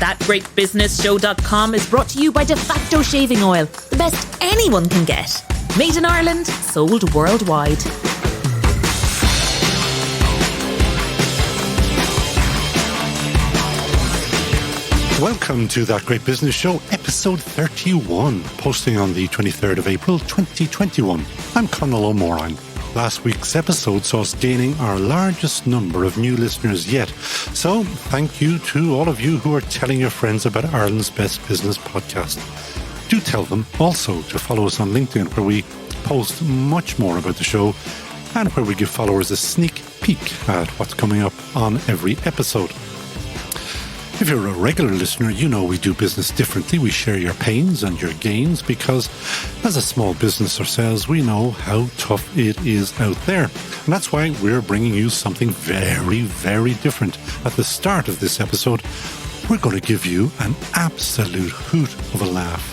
ThatGreatBusinessShow.com is brought to you by De Facto Shaving Oil, the best anyone can get. Made in Ireland, sold worldwide. Welcome to That Great Business Show, episode 31, posting on the 23rd of April 2021. I'm Conall Morain. Last week's episode saw us gaining our largest number of new listeners yet. So, thank you to all of you who are telling your friends about Ireland's Best Business podcast. Do tell them also to follow us on LinkedIn, where we post much more about the show and where we give followers a sneak peek at what's coming up on every episode. If you're a regular listener, you know we do business differently. We share your pains and your gains because as a small business ourselves, we know how tough it is out there. And that's why we're bringing you something very, very different. At the start of this episode, we're going to give you an absolute hoot of a laugh.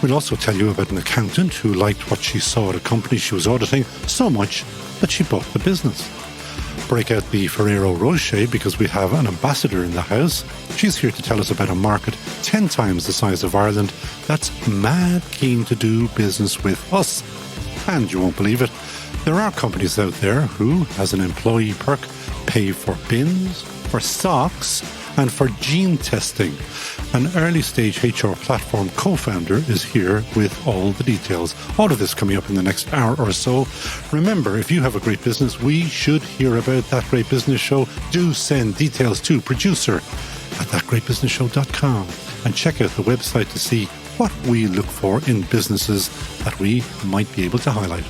We'll also tell you about an accountant who liked what she saw at a company she was auditing so much that she bought the business. Break out the Ferrero Rocher because we have an ambassador in the house. She's here to tell us about a market 10 times the size of Ireland that's mad keen to do business with us. And you won't believe it, there are companies out there who, as an employee perk, pay for bins, for socks, and for gene testing. An early-stage HR platform co-founder is here with all the details. All of this coming up in the next hour or so. Remember, if you have a great business, we should hear about That Great Business Show. Do send details to producer@thatgreatbusinessshow.com and check out the website to see what we look for in businesses that we might be able to highlight.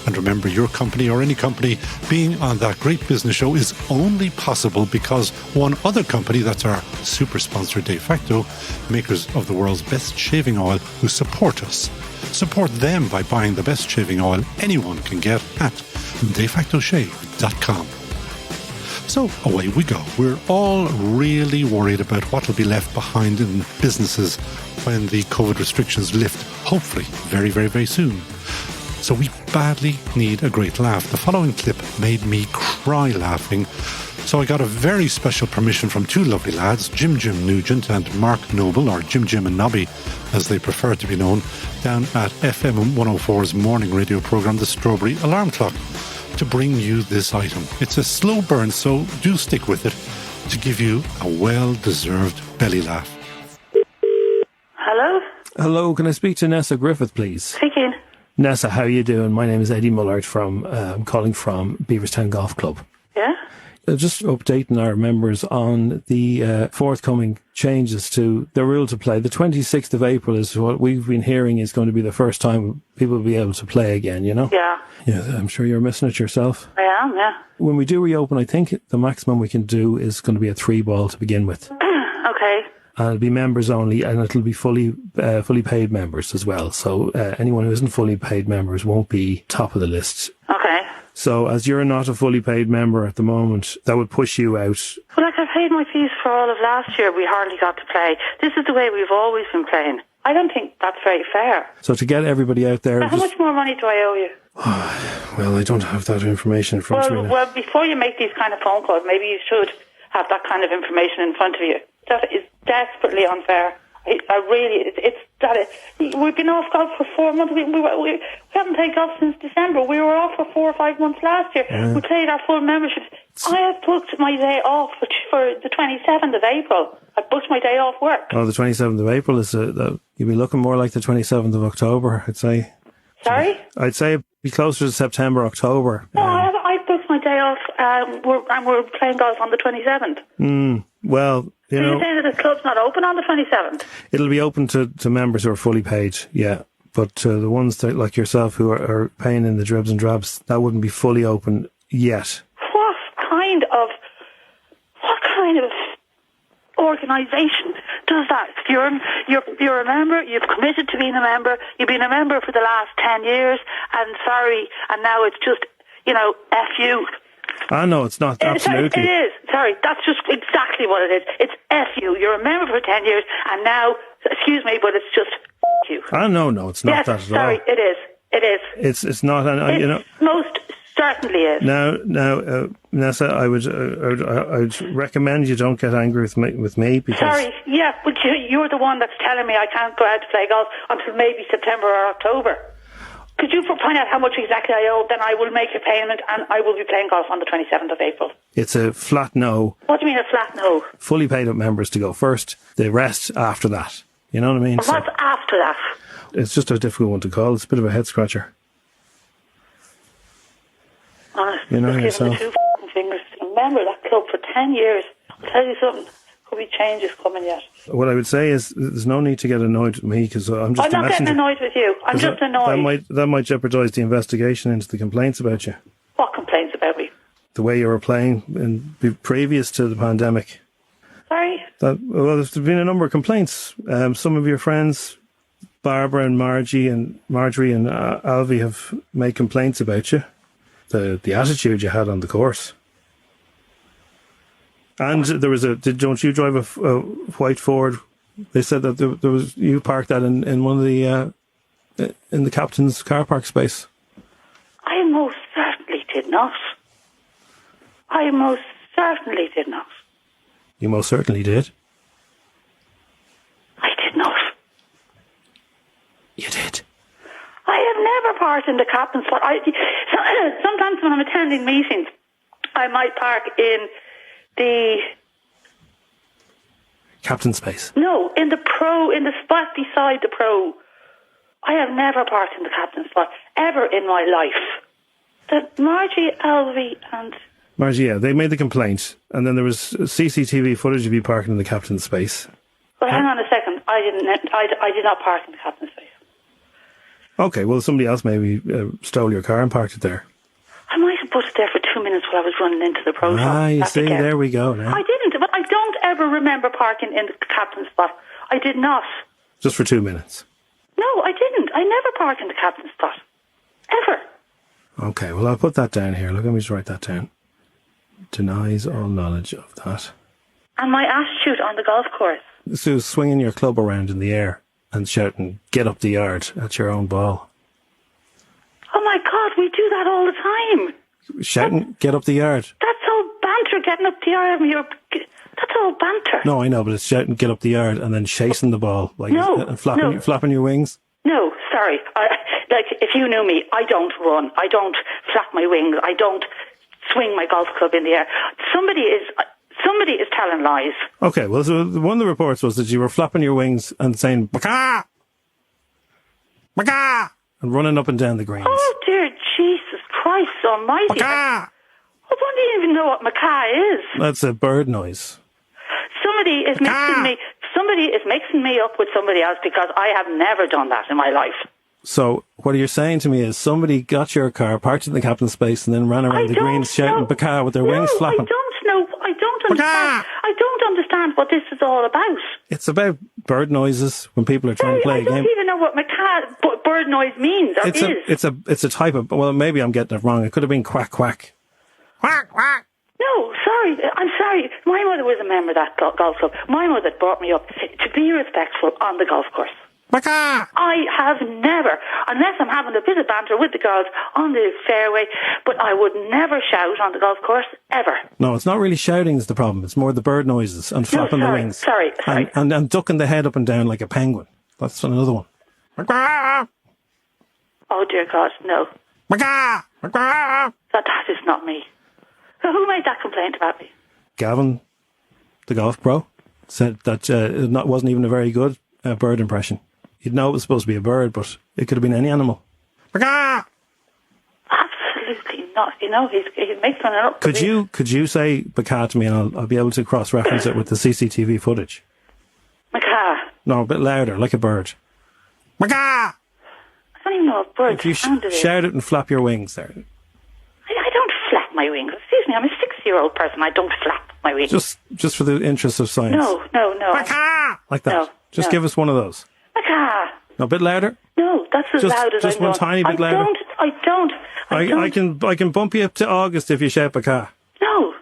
And remember, your company or any company being on That Great Business Show is only possible because one other company, that's our super sponsor De Facto, makers of the world's best shaving oil, who support us. Support them by buying the best shaving oil anyone can get at defactoshave.com. So away we go. We're all really worried about what will be left behind in businesses when the COVID restrictions lift, hopefully very, very, very soon. So we badly need a great laugh. The following clip made me cry laughing. So I got a very special permission from two lovely lads, Jim Nugent and Mark Noble, or Jim and Nobby, as they prefer to be known, down at FM 104's morning radio programme, The Strawberry Alarm Clock, to bring you this item. It's a slow burn, so do stick with it to give you a well-deserved belly laugh. Hello? Hello, can I speak to Nessa Griffith, please? Speaking. Nessa, how are you doing? My name is Eddie Mullard I'm calling from Beaverstown Golf Club. Yeah? Just updating our members on the forthcoming changes to the rule to play. The 26th of April is what we've been hearing is going to be the first time people will be able to play again, you know? Yeah. Yeah, I'm sure you're missing it yourself. I am, yeah. When we do reopen, I think the maximum we can do is going to be a 3-ball to begin with. Okay. And it'll be members only, and it'll be fully paid members as well. So anyone who isn't fully paid members won't be top of the list. Okay. So as you're not a fully paid member at the moment, that would push you out. Well, I paid my fees for all of last year. We hardly got to play. This is the way we've always been playing. I don't think that's very fair. So to get everybody out there... How much more money do I owe you? Well, I don't have that information in front of me now. Well, before you make these kind of phone calls, maybe you should have that kind of information in front of you. That is desperately unfair. We've been off golf for 4 months. We haven't played golf since December. We were off for 4 or 5 months last year. Yeah. We played our full membership. I have booked my day off for the 27th of April. I booked my day off work. Oh, the 27th of April is you'll be looking more like the 27th of October, I'd say. Sorry? I'd say it'd be closer to September, October. No, I booked my day off, and we're playing golf on the 27th. Well, you know... So you're saying that the club's not open on the 27th? It'll be open to members who are fully paid, yeah. But the ones that, like yourself who are paying in the dribs and drabs, that wouldn't be fully open yet. What kind of organisation does that? You're a member, you've committed to being a member, you've been a member for the last 10 years, and now it's just, F you. No, it's not, absolutely. It is. Sorry, that's just exactly what it is. It's F you. You're a member for 10 years, and now, excuse me, but it's just F you. No, it's not that at all. Sorry, it is. It is. It's not, it's most certainly is. Now, Nessa, I would recommend you don't get angry with me because... Sorry, yeah, but you're the one that's telling me I can't go out to play golf until maybe September or October. Could you find out how much exactly I owe? Then I will make a payment and I will be playing golf on the 27th of April. It's a flat no. What do you mean a flat no? Fully paid up members to go first. The rest after that. You know what I mean? And what's after that? It's just a difficult one to call. It's a bit of a head scratcher. Honest, you know just give yourself. them the 2 fingers. Remember that club for 10 years. I'll tell you something. Could be changes coming yet. What I would say is there's no need to get annoyed with me because I'm just I'm not getting annoyed with you. I'm just annoyed. That might jeopardise the investigation into the complaints about you. What complaints about me? The way you were playing previous to the pandemic. Sorry? There's been a number of complaints. Some of your friends, Barbara and Marjorie and Alvy, have made complaints about you. The attitude you had on the course. And there was don't you drive a white Ford? They said that there was, you parked that in one of the, in the captain's car park space. I most certainly did not. I most certainly did not. You most certainly did. I did not. You did. I have never parked in the captain's spot. Sometimes when I'm attending meetings, I might park in the captain space. No, in the spot beside the pro. I have never parked in the captain's spot ever in my life. Margie, Alvy, and Margie, yeah, they made the complaint, and then there was CCTV footage of you parking in the captain's space. Well, hang on a second. I did not park in the captain's space. Okay, well, somebody else maybe stole your car and parked it there. I might have put it there for 2 minutes while I was running into the pro shop. You see, there we go now. I didn't, but I don't ever remember parking in the captain's spot. I did not. Just for 2 minutes? No, I didn't. I never park in the captain's spot. Ever. Okay, well, I'll put that down here. Look, let me just write that down. Denies all knowledge of that. And my attitude on the golf course. So swinging your club around in the air and shouting, "Get up the yard" at your own ball. Oh my God, we do that all the time. Shouting, "Get up the yard." That's all banter, getting up the yard. That's all banter. No, I know, but it's shouting, "Get up the yard," and then chasing the ball, like flapping your wings. No, sorry. If you knew me, I don't run. I don't flap my wings. I don't swing my golf club in the air. Somebody is telling lies. Okay, well, so one of the reports was that you were flapping your wings and saying "Baka! Baka!" and running up and down the greens. Oh dear Jesus Christ Almighty! Baka! I don't even know what macaw is. That's a bird noise. Somebody is mixing me up with somebody else because I have never done that in my life. So what you're saying to me is somebody got your car, parked in the captain's space, and then ran around the greens shouting "Baka" with their wings flapping. I don't know. I don't understand. I don't understand what this is all about. It's about bird noises when people are trying to play a game. I don't even know what bird noise means or is. It's a type of. Well, maybe I'm getting it wrong. It could have been quack quack. Quack quack. No, sorry. I'm sorry. My mother was a member of that golf club. My mother brought me up to be respectful on the golf course. Baka! I have never, unless I'm having a bit of banter with the girls on the fairway, but I would never shout on the golf course, ever. No, it's not really shouting is the problem. It's more the bird noises and flapping the wings. Sorry. And ducking the head up and down like a penguin. That's another one. Baka! Oh, dear God, no. Baka! Baka! That is not me. Who made that complaint about me? Gavin, the golf pro, said that it wasn't even a very good bird impression. You'd know it was supposed to be a bird, but it could have been any animal. Baka! Absolutely not. You know, he's making it up. Could you say "Baka" to me, and I'll be able to cross-reference it with the CCTV footage? Macaw. No, a bit louder, like a bird. Baka! I don't even know what bird If you shout it and flap your wings there. I don't flap my wings. Excuse me, I'm a 60-year-old person. I don't flap my wings. Just for the interest of science. No. Baka! Like that. No, Give us one of those. Macaw. No, a bit louder. No, that's as loud as I know. Just one tiny bit louder. I don't. I can bump you up to August if you shout "Baka." No.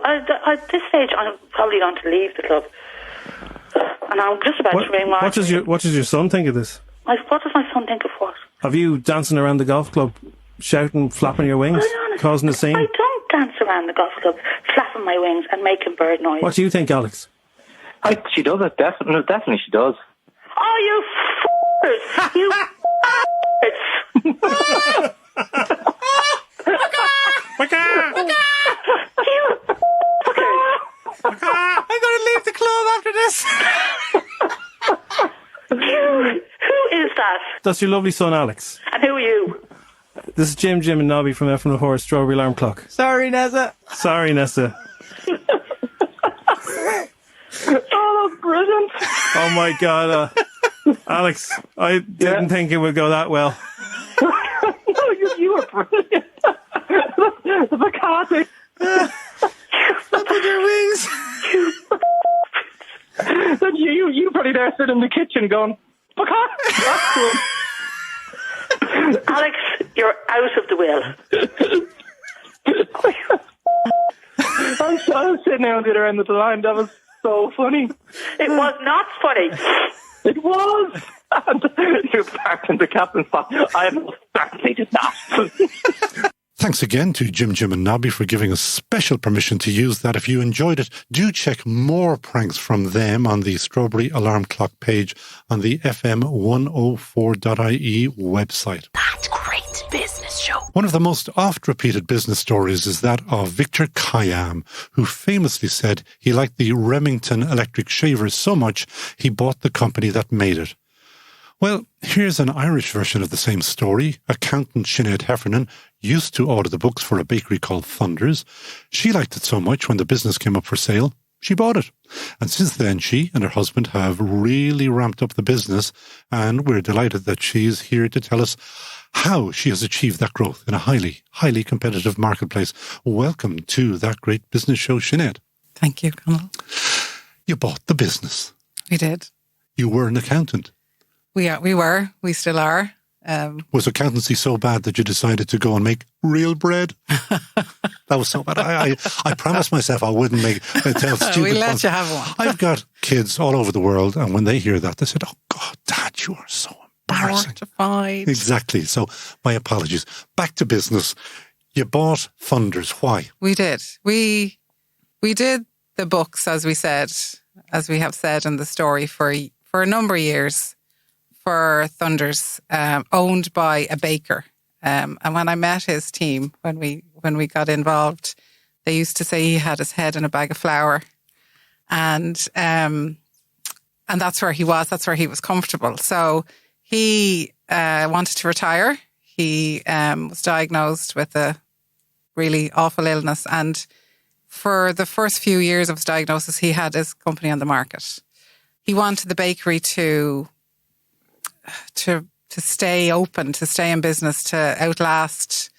At this stage, I'm probably going to leave the club, and I'm just about to ring What does your son think of this? What does my son think of what? Have you dancing around the golf club shouting, flapping your wings, causing a scene? I don't dance around the golf club, flapping my wings and making bird noise. What do you think, Alex? She does it, definitely she does. Oh, you f***ers! You f***ers! I'm going to leave the club after this. Who is that? That's your lovely son, Alex. And who are you? This is Jim and Nobby from F and Horse Strawberry Alarm Clock. Sorry, Nessa. Sorry, Nessa. Oh, that's brilliant. Oh my God. Alex, I didn't think it would go that well. No, you were brilliant. The Bacardi. Flapping your wings. Then you probably there sitting in the kitchen going, Bacardi. That's cool. Alex, you're out of the will. I was sitting there on the other end of the line. That was so funny. It was not funny. It was. And you parked in the captain's spot. I most certainly did not. Thanks again to Jim and Nobby for giving us special permission to use that. If you enjoyed it, do check more pranks from them on the Strawberry Alarm Clock page on the fm104.ie website. That great business show. One of the most oft-repeated business stories is that of Victor Khayyam, who famously said he liked the Remington electric shavers so much he bought the company that made it. Well, here's an Irish version of the same story. Accountant Sinead Heffernan used to order the books for a bakery called Thunders. She liked it so much when the business came up for sale, she bought it. And since then, she and her husband have really ramped up the business, and we're delighted that she's here to tell us how she has achieved that growth in a highly, highly competitive marketplace. Welcome to That Great Business Show, Sinead. Thank you, Conall. You bought the business. We did. You were an accountant. We were. We still are. Was accountancy so bad that you decided to go and make real bread? That was so bad. I promised myself I wouldn't tell stupid We let ones. you have one. I've got kids all over the world, and when they hear that, they said, "Oh God, Dad, you are so embarrassing." Mortified. Exactly. So my apologies. Back to business. You bought Thunders. Why? We did. We did the books, as we have said in the story, for a number of years. For Thunders, owned by a baker. And when I met his team, when we got involved, they used to say he had his head in a bag of flour. And that's where he was. That's where he was comfortable. So he wanted to retire. He was diagnosed with a really awful illness. And for the first few years of his diagnosis, he had his company on the market. He wanted the bakery to stay open, to stay in business, to outlast.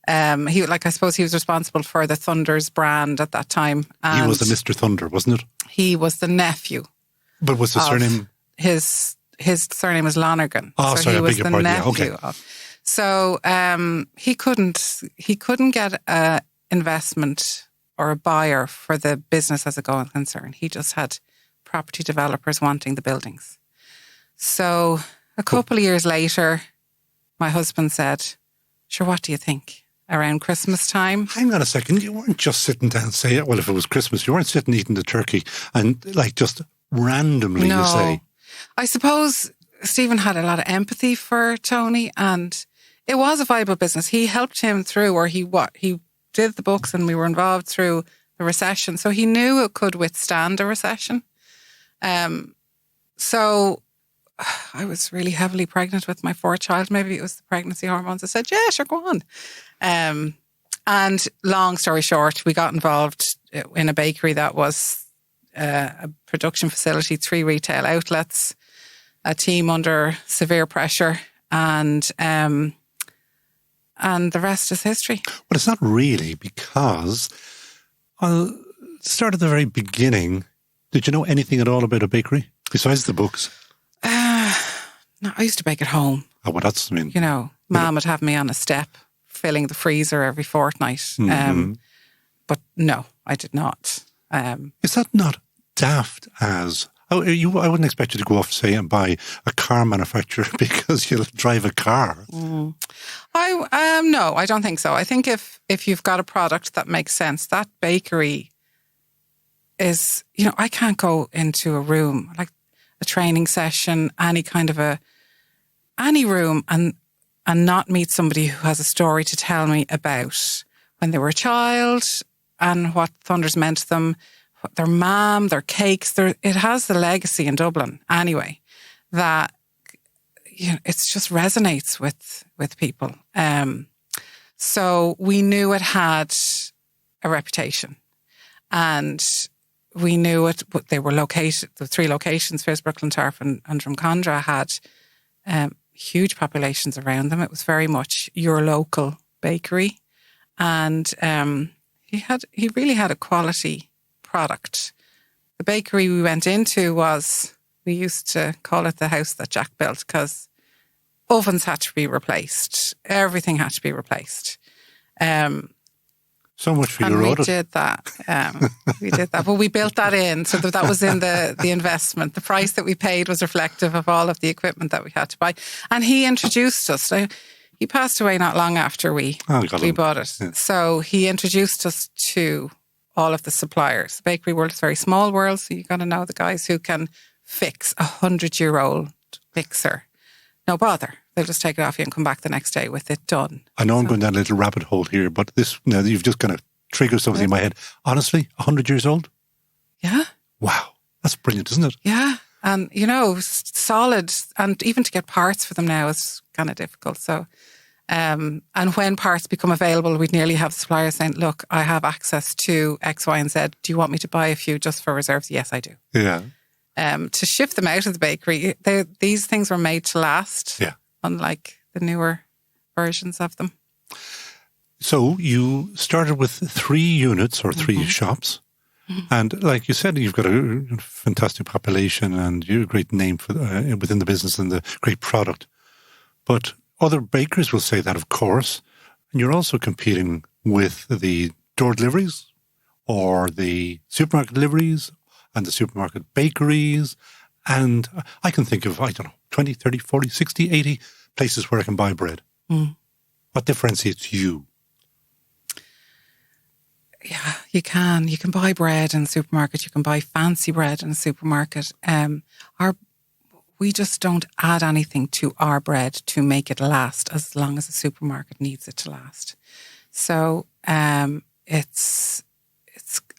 I suppose he was responsible for the Thunders brand at that time. And he was the Mr. Thunder, wasn't it? He was the nephew. But was the surname? His surname was Lonergan. Oh, so sorry, he I was beg your the pardon. nephew Yeah, okay. of. So he couldn't get an investment or a buyer for the business as a going concern. He just had property developers wanting the buildings. So a couple of years later, my husband said, "Sure, what do you think? Around Christmas time?" Hang on a second. You weren't just sitting down saying, well, if it was Christmas, you weren't sitting eating the turkey and just randomly No. you say. I suppose Stephen had a lot of empathy for Tony, and it was a viable business. He helped him through, or he did the books, and we were involved through the recession. So he knew it could withstand a recession. So I was really heavily pregnant with my fourth child. Maybe it was the pregnancy hormones. I said, "Yeah, sure, go on." And long story short, we got involved in a bakery that was a production facility, 3 retail outlets, a team under severe pressure, and the rest is history. Well, it's not really, because I'll start at the very beginning. Did you know anything at all about a bakery besides the books? No, I used to bake at home. Oh, well, that's, Mum would have me on a step filling the freezer every fortnight. Mm-hmm. But no, I did not. Is that not daft as I wouldn't expect you to go off, say, and buy a car manufacturer because you'll drive a car. No, I don't think so. I think if you've got a product that makes sense, that bakery is, I can't go into a room, like a training session, any room and not meet somebody who has a story to tell me about when they were a child and what Thunders meant to them, their mum, their cakes. It has the legacy in Dublin anyway that it just resonates with people. So we knew it had a reputation, and we knew it. They were located. The 3 locations, Fisbrook, Clontarf, and Drumcondra, had huge populations around them. It was very much your local bakery, and he really had a quality product. The bakery we went into we used to call it the house that Jack built, because ovens had to be replaced. Everything had to be replaced. So much for and your we audit. did that. We did that. But we built that in, so that was in the investment. The price that we paid was reflective of all of the equipment that we had to buy. And he introduced us. He passed away not long after we bought it. Yeah. So he introduced us to all of the suppliers. The bakery world is a very small world, so you got to know the guys who can fix a 100-year-old mixer. No bother. They'll just take it off you and come back the next day with it done. I know I'm going down a little rabbit hole here, but you've just kind of triggered something in my head. Honestly, 100 years old? Yeah. Wow. That's brilliant, isn't it? Yeah. And, solid. And even to get parts for them now is kind of difficult. So, and when parts become available, we'd nearly have suppliers saying, look, I have access to X, Y, and Z. Do you want me to buy a few just for reserves? Yes, I do. Yeah. To shift them out of the bakery, these things were made to last. Yeah. Unlike the newer versions of them. So you started with 3 units or 3 shops. And like you said, you've got a fantastic population and you're a great name for within the business and the great product. But other bakeries will say that, of course. And you're also competing with the door deliveries or the supermarket deliveries and the supermarket bakeries. And I can think of, 20, 30, 40, 60, 80 places where I can buy bread. What differentiates you? Yeah, you can. You can buy bread in a supermarket. You can buy fancy bread in a supermarket. We just don't add anything to our bread to make it last as long as the supermarket needs it to last. So it's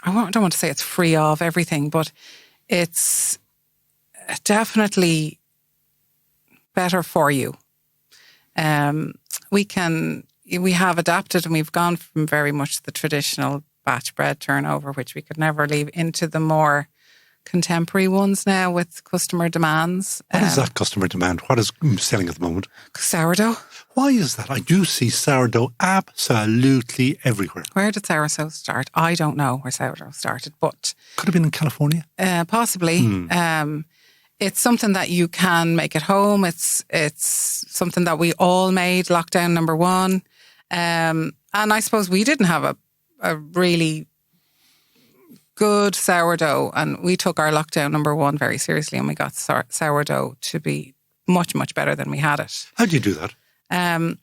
I don't want to say it's free of everything, but it's definitely better for you. We have adapted and we've gone from very much the traditional batch bread turnover, which we could never leave, into the more contemporary ones now with customer demands. What is that customer demand? What is selling at the moment? Sourdough. Why is that? I do see sourdough absolutely everywhere. Where did sourdough start? I don't know where sourdough started, but... Could have been in California? Possibly. It's something that you can make at home. It's something that we all made, lockdown number 1. And I suppose we didn't have a really good sourdough, and we took our lockdown number 1 very seriously, and we got sourdough to be much, much better than we had it. How do you do that?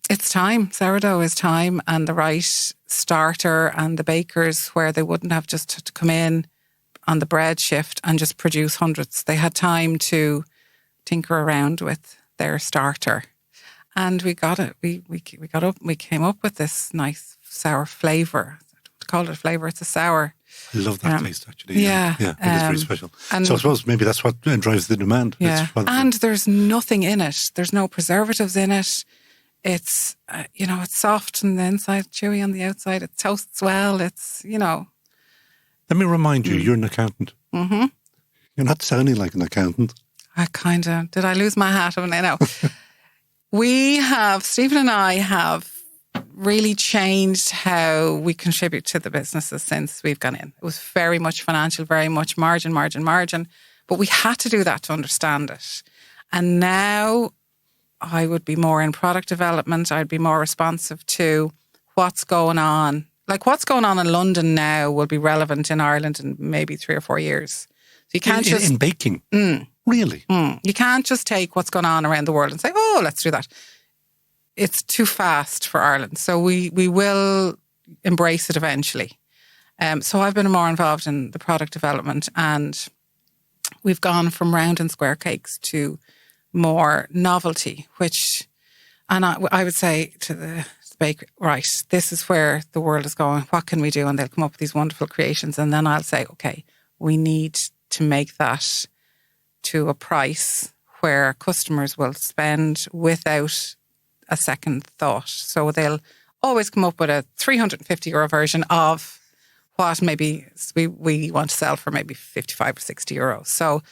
It's time. Sourdough is time, and the right starter, and the bakers where they wouldn't have just had to come in on the bread shift and just produce hundreds. They had time to tinker around with their starter. And we got it. We came up with this nice sour flavour. To call it a flavour, it's a sour. I love that taste, actually. Yeah. Yeah, it is very special. So I suppose maybe that's what drives the demand. Yeah. And there's nothing in it. There's no preservatives in it. It's, it's soft on the inside, chewy on the outside. It toasts well. It's, Let me remind you, you're an accountant. Mm-hmm. You're not sounding like an accountant. I kind of... Did I lose my hat? I know. Stephen and I have really changed how we contribute to the businesses since we've gone in. It was very much financial, very much margin. But we had to do that to understand it. And now I would be more in product development. I'd be more responsive to what's going on. Like what's going on in London now will be relevant in Ireland in maybe 3 or 4 years. you can't in baking. Really? You can't just take what's going on around the world and say, oh, let's do that. It's too fast for Ireland. So we will embrace it eventually. So I've been more involved in the product development, and we've gone from round and square cakes to more novelty, and I would say to the baker, right, this is where the world is going. What can we do? And they'll come up with these wonderful creations. And then I'll say, okay, we need to make that to a price where customers will spend without a second thought. So they'll always come up with a €350 version of what maybe we want to sell for maybe 55 or 60 euros. So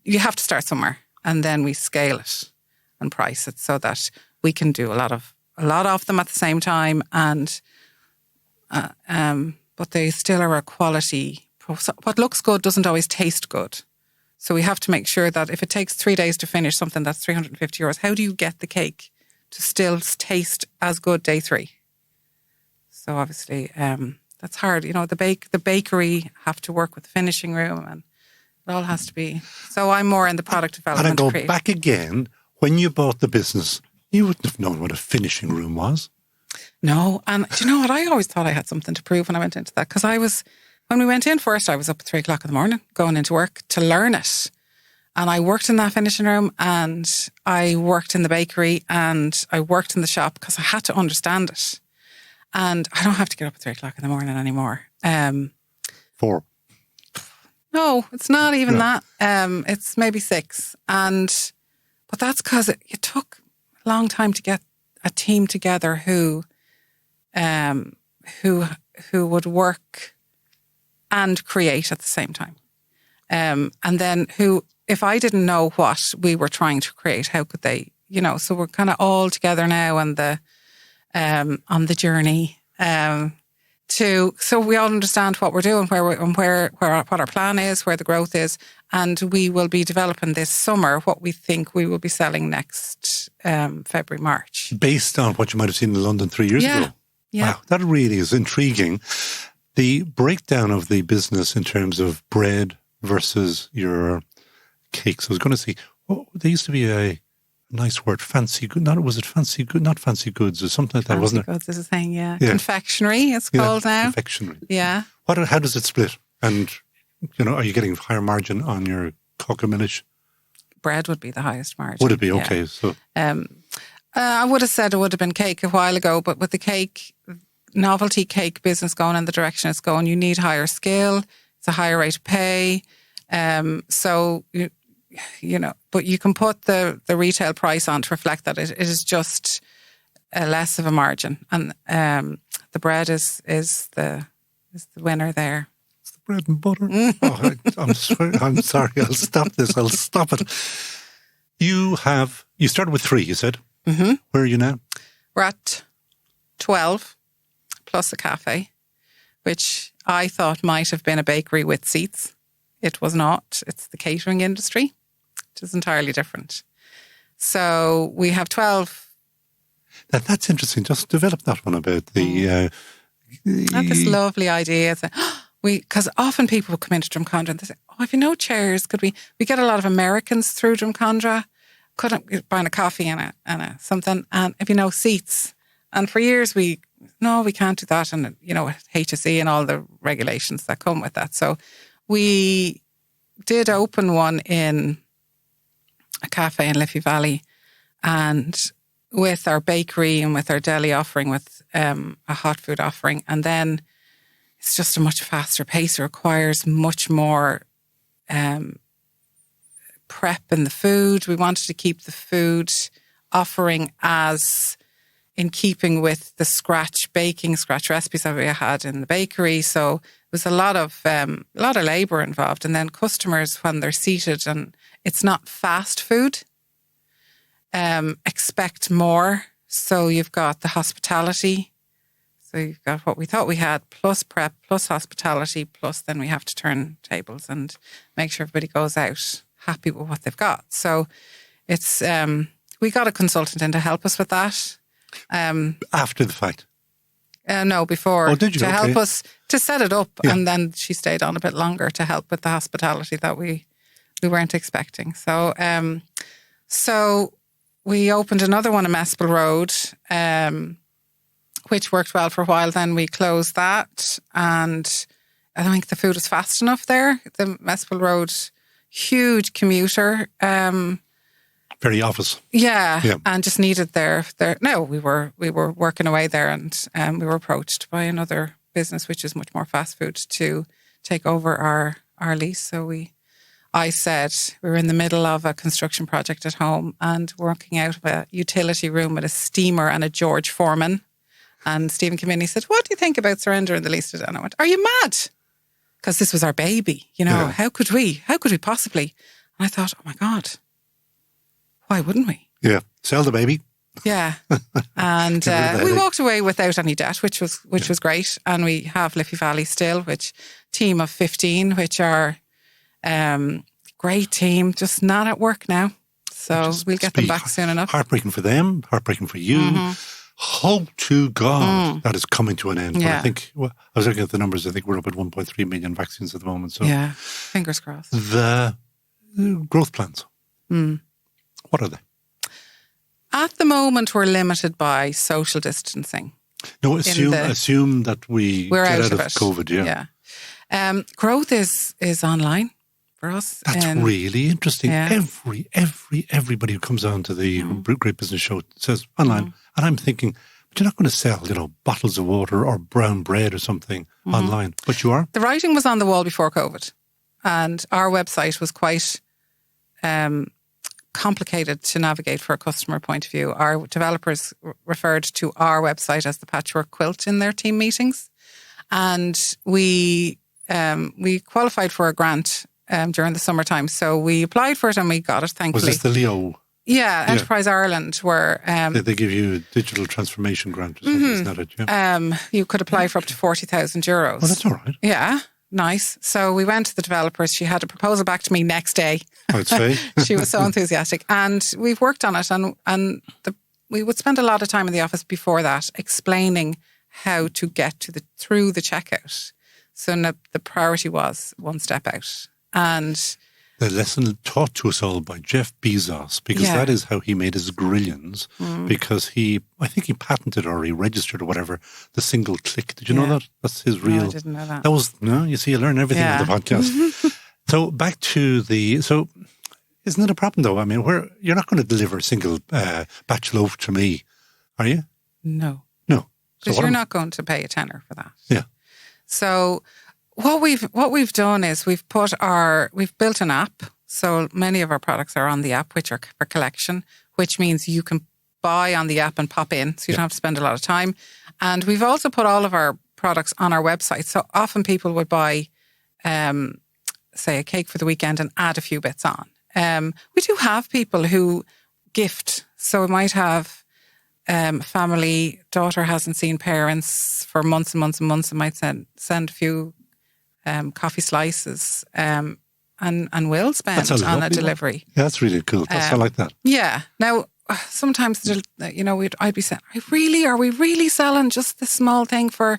you have to start somewhere, and then we scale it and price it so that we can do a lot of them at the same time, and but they still are a quality. What looks good doesn't always taste good. So we have to make sure that if it takes 3 days to finish something that's 350 euros, how do you get the cake to still taste as good day 3? So obviously that's hard. You know, the bakery have to work with the finishing room, and it all has to be. So I'm more in the product development. And I go back again, when you bought the business, you wouldn't have known what a finishing room was. No, and do you know what? I always thought I had something to prove when I went into that, because when we went in first, I was up at 3 o'clock in the morning going into work to learn it. And I worked in that finishing room, and I worked in the bakery, and I worked in the shop because I had to understand it. And I don't have to get up at 3 o'clock in the morning anymore. 4. No, it's not even that. It's maybe 6. But that's because it took a long time to get a team together who would work and create at the same time. And then if I didn't know what we were trying to create, how could they, so we're kind of all together now on the journey, so we all understand what we're doing, what our plan is, where the growth is, and we will be developing this summer what we think we will be selling next February, March. Based on what you might have seen in London 3 years ago. Yeah. Wow, that really is intriguing. The breakdown of the business in terms of bread versus your cakes. I was going to say, there used to be a nice word, fancy good. Fancy good? Not fancy goods or something like that, fancy wasn't it? Goods is a thing, yeah. Confectionery, it's called now. Confectionery. Yeah. How does it split? And, are you getting higher margin on your cockamillish? Bread would be the highest margin. Would it be? Okay. Yeah. So I would have said it would have been cake a while ago, but with the cake, novelty cake business going in the direction it's going, you need higher scale. It's a higher rate of pay. So, but you can put the retail price on to reflect that it is just less of a margin. And the bread is the winner there. It's the bread and butter. I'm sorry. I'll stop this. I'll stop it. You started with 3, you said? Mm-hmm. Where are you now? We're at 12 plus a cafe, which I thought might have been a bakery with seats. It was not. It's the catering industry, which is entirely different. So we have 12. That's interesting. Just develop that one about the... I had this lovely idea that because often people will come into Drumcondra and they say, have you no chairs? Could we get a lot of Americans through Drumcondra? Couldn't buying a coffee and a something, and if seats. And for years we can't do that, and HSE and all the regulations that come with that. So we did open one in a cafe in Liffey Valley, and with our bakery and with our deli offering, with a hot food offering, and then it's just a much faster pace. It requires much more prep in the food. We wanted to keep the food offering as in keeping with the scratch recipes that we had in the bakery. So there was a lot of labour involved. And then customers, when they're seated and it's not fast food, expect more. So you've got the hospitality. So you've got what we thought we had, plus prep, plus hospitality, plus then we have to turn tables and make sure everybody goes out happy with what they've got. So it's we got a consultant in to help us with that. After the fact? No, before. Oh, did you? To Okay. help us to set it up. Yeah. And then she stayed on a bit longer to help with the hospitality that we weren't expecting. So we opened another one in Mespel Road, which worked well for a while. Then we closed that. And I don't think the food was fast enough there. The Mespel Road, huge commuter. Very office. Yeah, Yeah. and just needed their. No, we were working away there, and we were approached by another business, which is much more fast food, to take over our lease. So I said we were in the middle of a construction project at home, and working out of a utility room with a steamer and a George Foreman. And Stephen came in and he said, "What do you think about surrendering the lease to them?" And I went, "Are you mad?" Because this was our baby. Yeah. How could we possibly? And I thought, oh my God. Why wouldn't we? Yeah. Sell the baby. Yeah. And Get rid of the we headache. walked away without any debt, which was great. And we have Liffey Valley still, which team of 15, which are great team, just not at work now. So Just we'll get them back soon enough. Heartbreaking for them, heartbreaking for you. Hope to God that is coming to an end. But I Yeah. think, I was looking at the numbers, I think we're up at 1.3 million vaccines at the moment. So Yeah, fingers crossed. the growth plans, what are they? At the moment, we're limited by social distancing. No, assume that We're get out out of of it. COVID, yeah. Growth is online for us. That's really interesting. Yeah. Everybody who comes on to the Great Business Show says online. And I'm thinking, but you're not going to sell, bottles of water or brown bread or something online. But you are? The writing was on the wall before COVID, and our website was quite complicated to navigate for a customer point of view. Our developers referred to our website as the patchwork quilt in their team meetings. And we qualified for a grant during the summertime. So we applied for it and we got it, thankfully. Was this the Leo? Yeah, Enterprise Ireland, where They give you a digital transformation grant or something, isn't that it? Yeah. you could apply for up to €40,000. Oh, that's all right. Yeah, nice. So we went to the developers. She had a proposal back to me next day. I'd say. She was so enthusiastic. And we've worked on it. And we would spend a lot of time in the office before that explaining how to get through the checkout. So the priority was one step out. And The lesson taught to us all by Jeff Bezos, because that is how he made his grillions, because I think he patented or he registered or whatever, the single click. Did you know that? That's his real... No, I didn't know that. You see, you learn everything on the podcast. So back to so isn't it a problem though? I mean, you're not going to deliver a single batch loaf to me, are you? No. No. Because you're not going to pay a tenner for that. Yeah. So what we've done is we've built an app. So many of our products are on the app, which are for collection, which means you can buy on the app and pop in, so you don't have to spend a lot of time. And we've also put all of our products on our website. So often people would buy, say, a cake for the weekend and add a few bits on. We do have people who gift. So we might have family, daughter hasn't seen parents for months and months and months, and might send a few coffee slices and will spend on a delivery. Yeah, that's really cool. I like that. Yeah. Now, sometimes, I'd be saying, are we really selling just this small thing for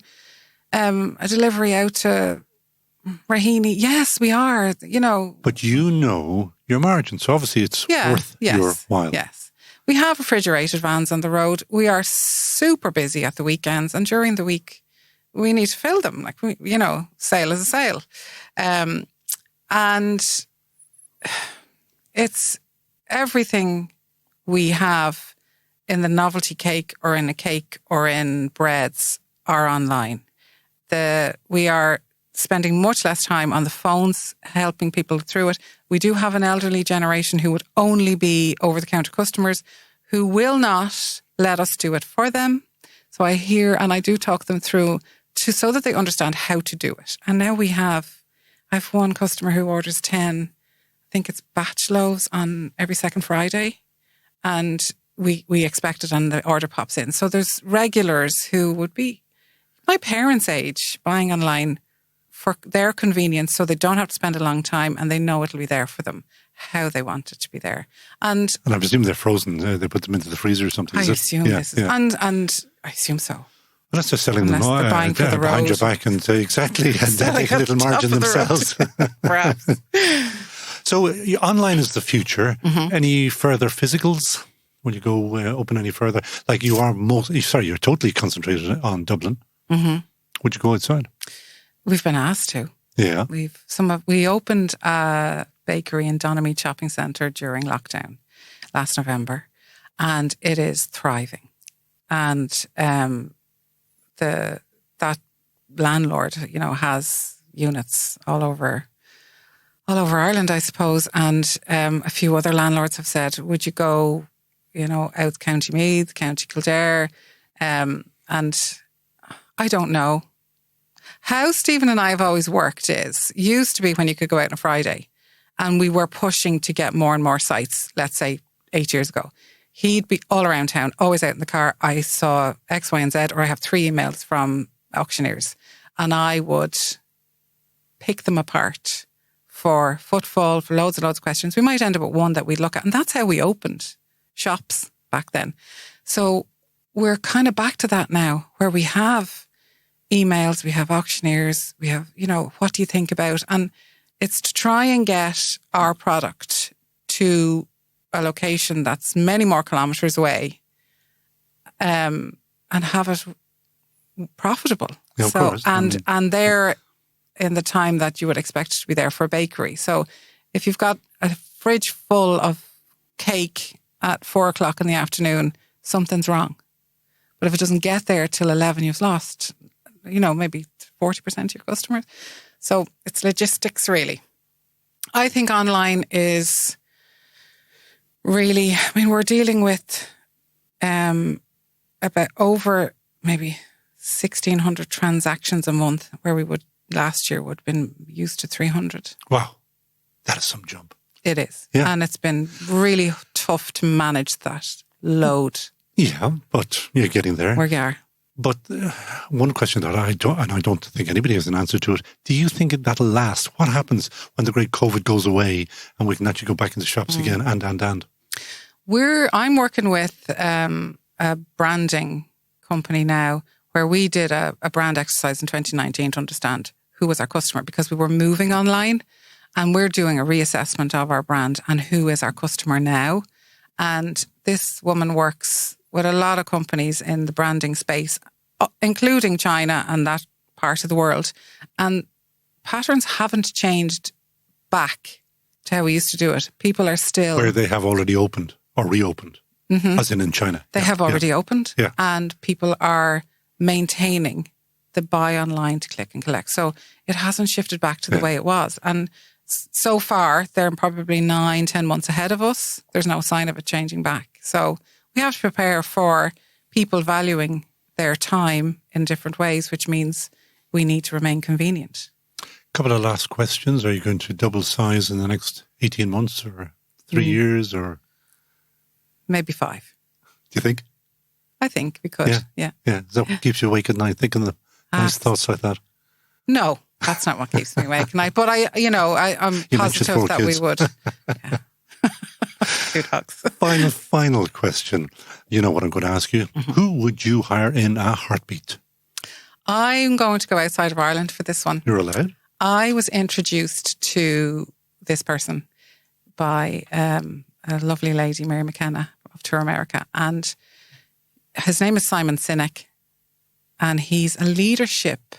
a delivery out to Raheny? Yes, we are, But you know your margin, so obviously it's worth your while. Yes. We have refrigerated vans on the road. We are super busy at the weekends, and during the week, we need to fill them. Like, sale is a sale. And it's everything we have in the novelty cake or in a cake or in breads are online. We are spending much less time on the phones helping people through it. We do have an elderly generation who would only be over-the-counter customers who will not let us do it for them. So I hear and I do talk them through so that they understand how to do it. And now I have one customer who orders 10, I think it's batch loaves on every second Friday. And we expect it and the order pops in. So there's regulars who would be my parents' age buying online for their convenience, so they don't have to spend a long time and they know it'll be there for them, how they want it to be there. And I presume they're frozen. They put them into the freezer or something. I assume this is, and I assume so. Unless they're selling them Unless they're buying for the behind your road. back and exactly, and then Selling take a little on top margin of the road. themselves. Perhaps. So online is the future. Mm-hmm. Any further physicals? Will you go open any further? Like you're totally concentrated on Dublin. Mm-hmm. Would you go outside? We've been asked to. Yeah. We opened a bakery in Donomead Shopping Centre during lockdown last November, and it is thriving. And that landlord, has units all over Ireland, I suppose. And a few other landlords have said, would you go, out County Meath, County Kildare? And I don't know. How Stephen and I have always worked used to be when you could go out on a Friday, and we were pushing to get more and more sites, let's say 8 years ago. He'd be all around town, always out in the car. I saw X, Y, and Z, or I have 3 emails from auctioneers, and I would pick them apart for footfall, for loads and loads of questions. We might end up with one that we'd look at, and that's how we opened shops back then. So we're kind of back to that now, where we have emails, we have auctioneers, we have, what do you think about? And it's to try and get our product to a location that's many more kilometres away, and have it profitable. Yeah, of course. And they're in the time that you would expect it to be there for a bakery. So if you've got a fridge full of cake at 4:00 in the afternoon, something's wrong. But if it doesn't get there till 11, you've lost, maybe 40% of your customers. So it's logistics, really. I think online is really, we're dealing with about over maybe 1,600 transactions a month, where we would last year would have been used to 300. Wow. That is some jump. It is. Yeah. And it's been really tough to manage that load. Yeah, but you're getting there. Where you are. But one question that I don't think anybody has an answer to it. Do you think that'll last? What happens when the great COVID goes away and we can actually go back into shops again and? I'm working with a branding company now, where we did a brand exercise in 2019 to understand who was our customer, because we were moving online, and we're doing a reassessment of our brand and who is our customer now. And this woman works with a lot of companies in the branding space, including China and that part of the world. And patterns haven't changed back to how we used to do it. People are still... Where they have already opened or reopened, as in China. They have already opened, Yeah. and people are maintaining the buy online to click and collect. So it hasn't shifted back to the way it was. And so far, they're probably 9-10 months ahead of us. There's no sign of it changing back. So we have to prepare for people valuing their time in different ways, which means we need to remain convenient. Couple of last questions. Are you going to double size in the next 18 months or 3 years, or? Maybe 5. Do you think? I think we could, yeah. Yeah. Is that what keeps you awake at night, thinking the nice thoughts like that? No, that's not what keeps me awake at night. But I'm positive that we would. Yeah. 2 dogs. Final question. You know what I'm going to ask you. Who would you hire in a heartbeat? I'm going to go outside of Ireland for this one. You're allowed. I was introduced to this person by a lovely lady, Mary McKenna of Tour America. And his name is Simon Sinek. And he's a leadership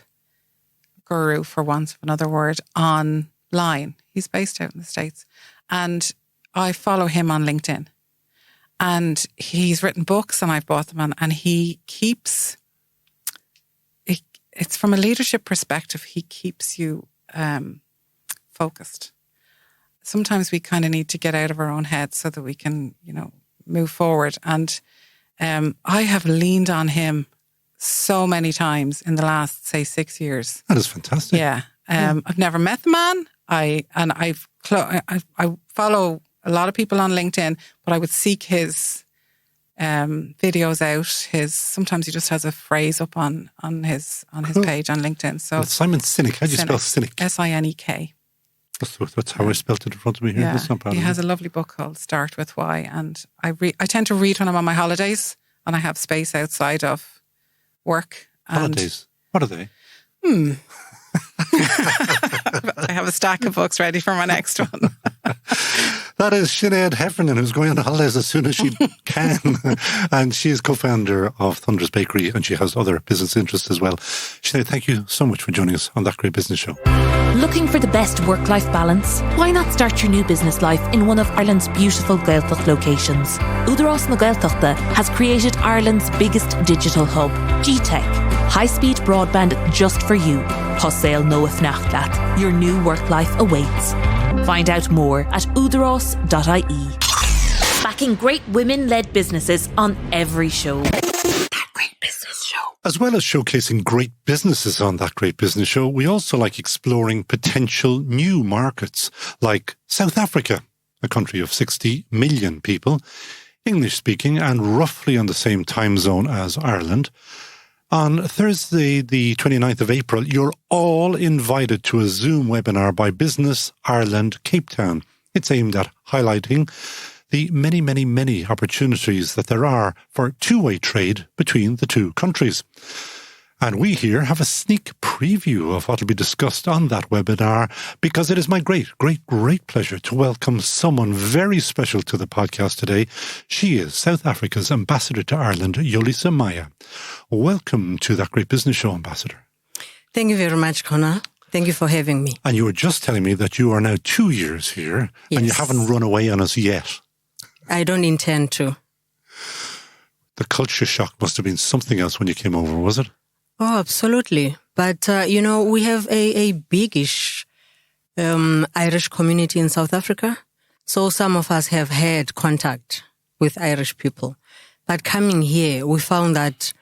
guru, for want of another word, online. He's based out in the States. And I follow him on LinkedIn. And he's written books, and I've bought them. And he keeps... It's from a leadership perspective, he keeps you focused. Sometimes we kind of need to get out of our own heads so that we can, move forward. And I have leaned on him so many times in the last, say, 6 years. That is fantastic. Yeah. I've never met the man. I follow a lot of people on LinkedIn, but I would seek his videos out. Sometimes he just has a phrase up on his page on LinkedIn. So Well, Simon Sinek. How do you spell Sinek? Sinek. That's how I spelled it in front of me here. Yeah. That's not bad. He has a lovely book called Start With Why, and I tend to read when I'm on my holidays and I have space outside of work, Holidays. What are they? I have a stack of books ready for my next one. That is Sinead Heffernan, who's going on holidays as soon as she can. And she is co-founder of Thunder's Bakery, and she has other business interests as well. Sinead, thank you so much for joining us on That Great Business Show. Looking for the best work-life balance? Why not start your new business life in one of Ireland's beautiful Gaeltacht locations? Údarás na Gaeltachta has created Ireland's biggest digital hub, G-Tech. High-speed broadband just for you. Hussail Noach Nachtlat. Your new work-life awaits. Find out more at údarás.ie. Backing great women-led businesses on every show. That Great Business Show. As well as showcasing great businesses on That Great Business Show, we also like exploring potential new markets, like South Africa, a country of 60 million people, English-speaking and roughly on the same time zone as Ireland. On Thursday, the 29th of April, you're all invited to a Zoom webinar by Business Ireland Cape Town. It's aimed at highlighting the many, many, many opportunities that there are for two-way trade between the two countries. And we here have a sneak preview of what will be discussed on that webinar, because it is my great, great, great pleasure to welcome someone very special to the podcast today. She is South Africa's Ambassador to Ireland, Yolisa Maya. Welcome to That Great Business Show, Ambassador. Thank you very much, Conall. Thank you for having me. And you were just telling me that you are now 2 years here, Yes. and you haven't run away on us yet. I don't intend to. The culture shock must have been something else when you came over, was it? Oh, absolutely. But, we have a biggish Irish community in South Africa. So some of us have had contact with Irish people. But coming here, we found that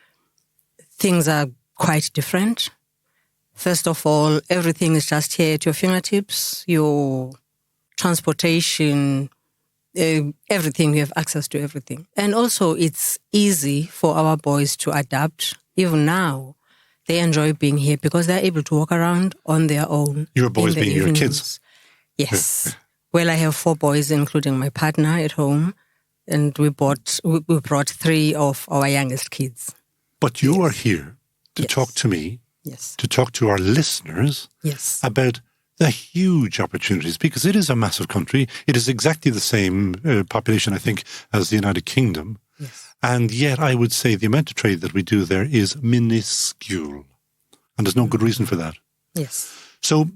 things are quite different. First of all, everything is just here at your fingertips. Your transportation, everything, you have access to everything. And also it's easy for our boys to adapt. Even now, they enjoy being here because they're able to walk around on their own. Your boys in the being your evenings. kids? Yes. Well, I have 4 boys, including my partner at home. And we brought 3 of our youngest kids. But you are here to Yes. talk to me, Yes. to talk to our listeners Yes. about the huge opportunities, because it is a massive country. It is exactly the same population, I think, as the United Kingdom. Yes. And yet I would say the amount of trade that we do there is minuscule. And there's no good reason for that. Yes. So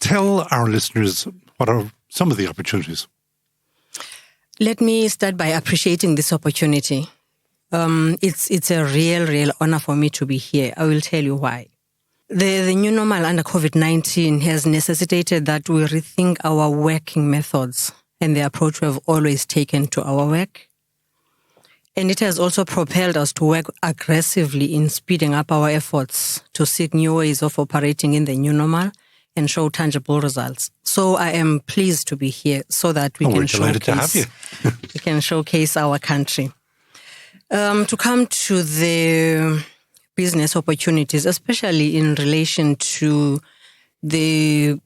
tell our listeners what are some of the opportunities. Let me start by appreciating this opportunity. It's a real honor for me to be here. I will tell you why. The new normal under COVID-19 has necessitated that we rethink our working methods and the approach we have always taken to our work. And it has also propelled us to work aggressively in speeding up our efforts to seek new ways of operating in the new normal and show tangible results. So I am pleased to be here so that we We're delighted to have you. we can showcase our country. To come to the business opportunities, especially in relation to the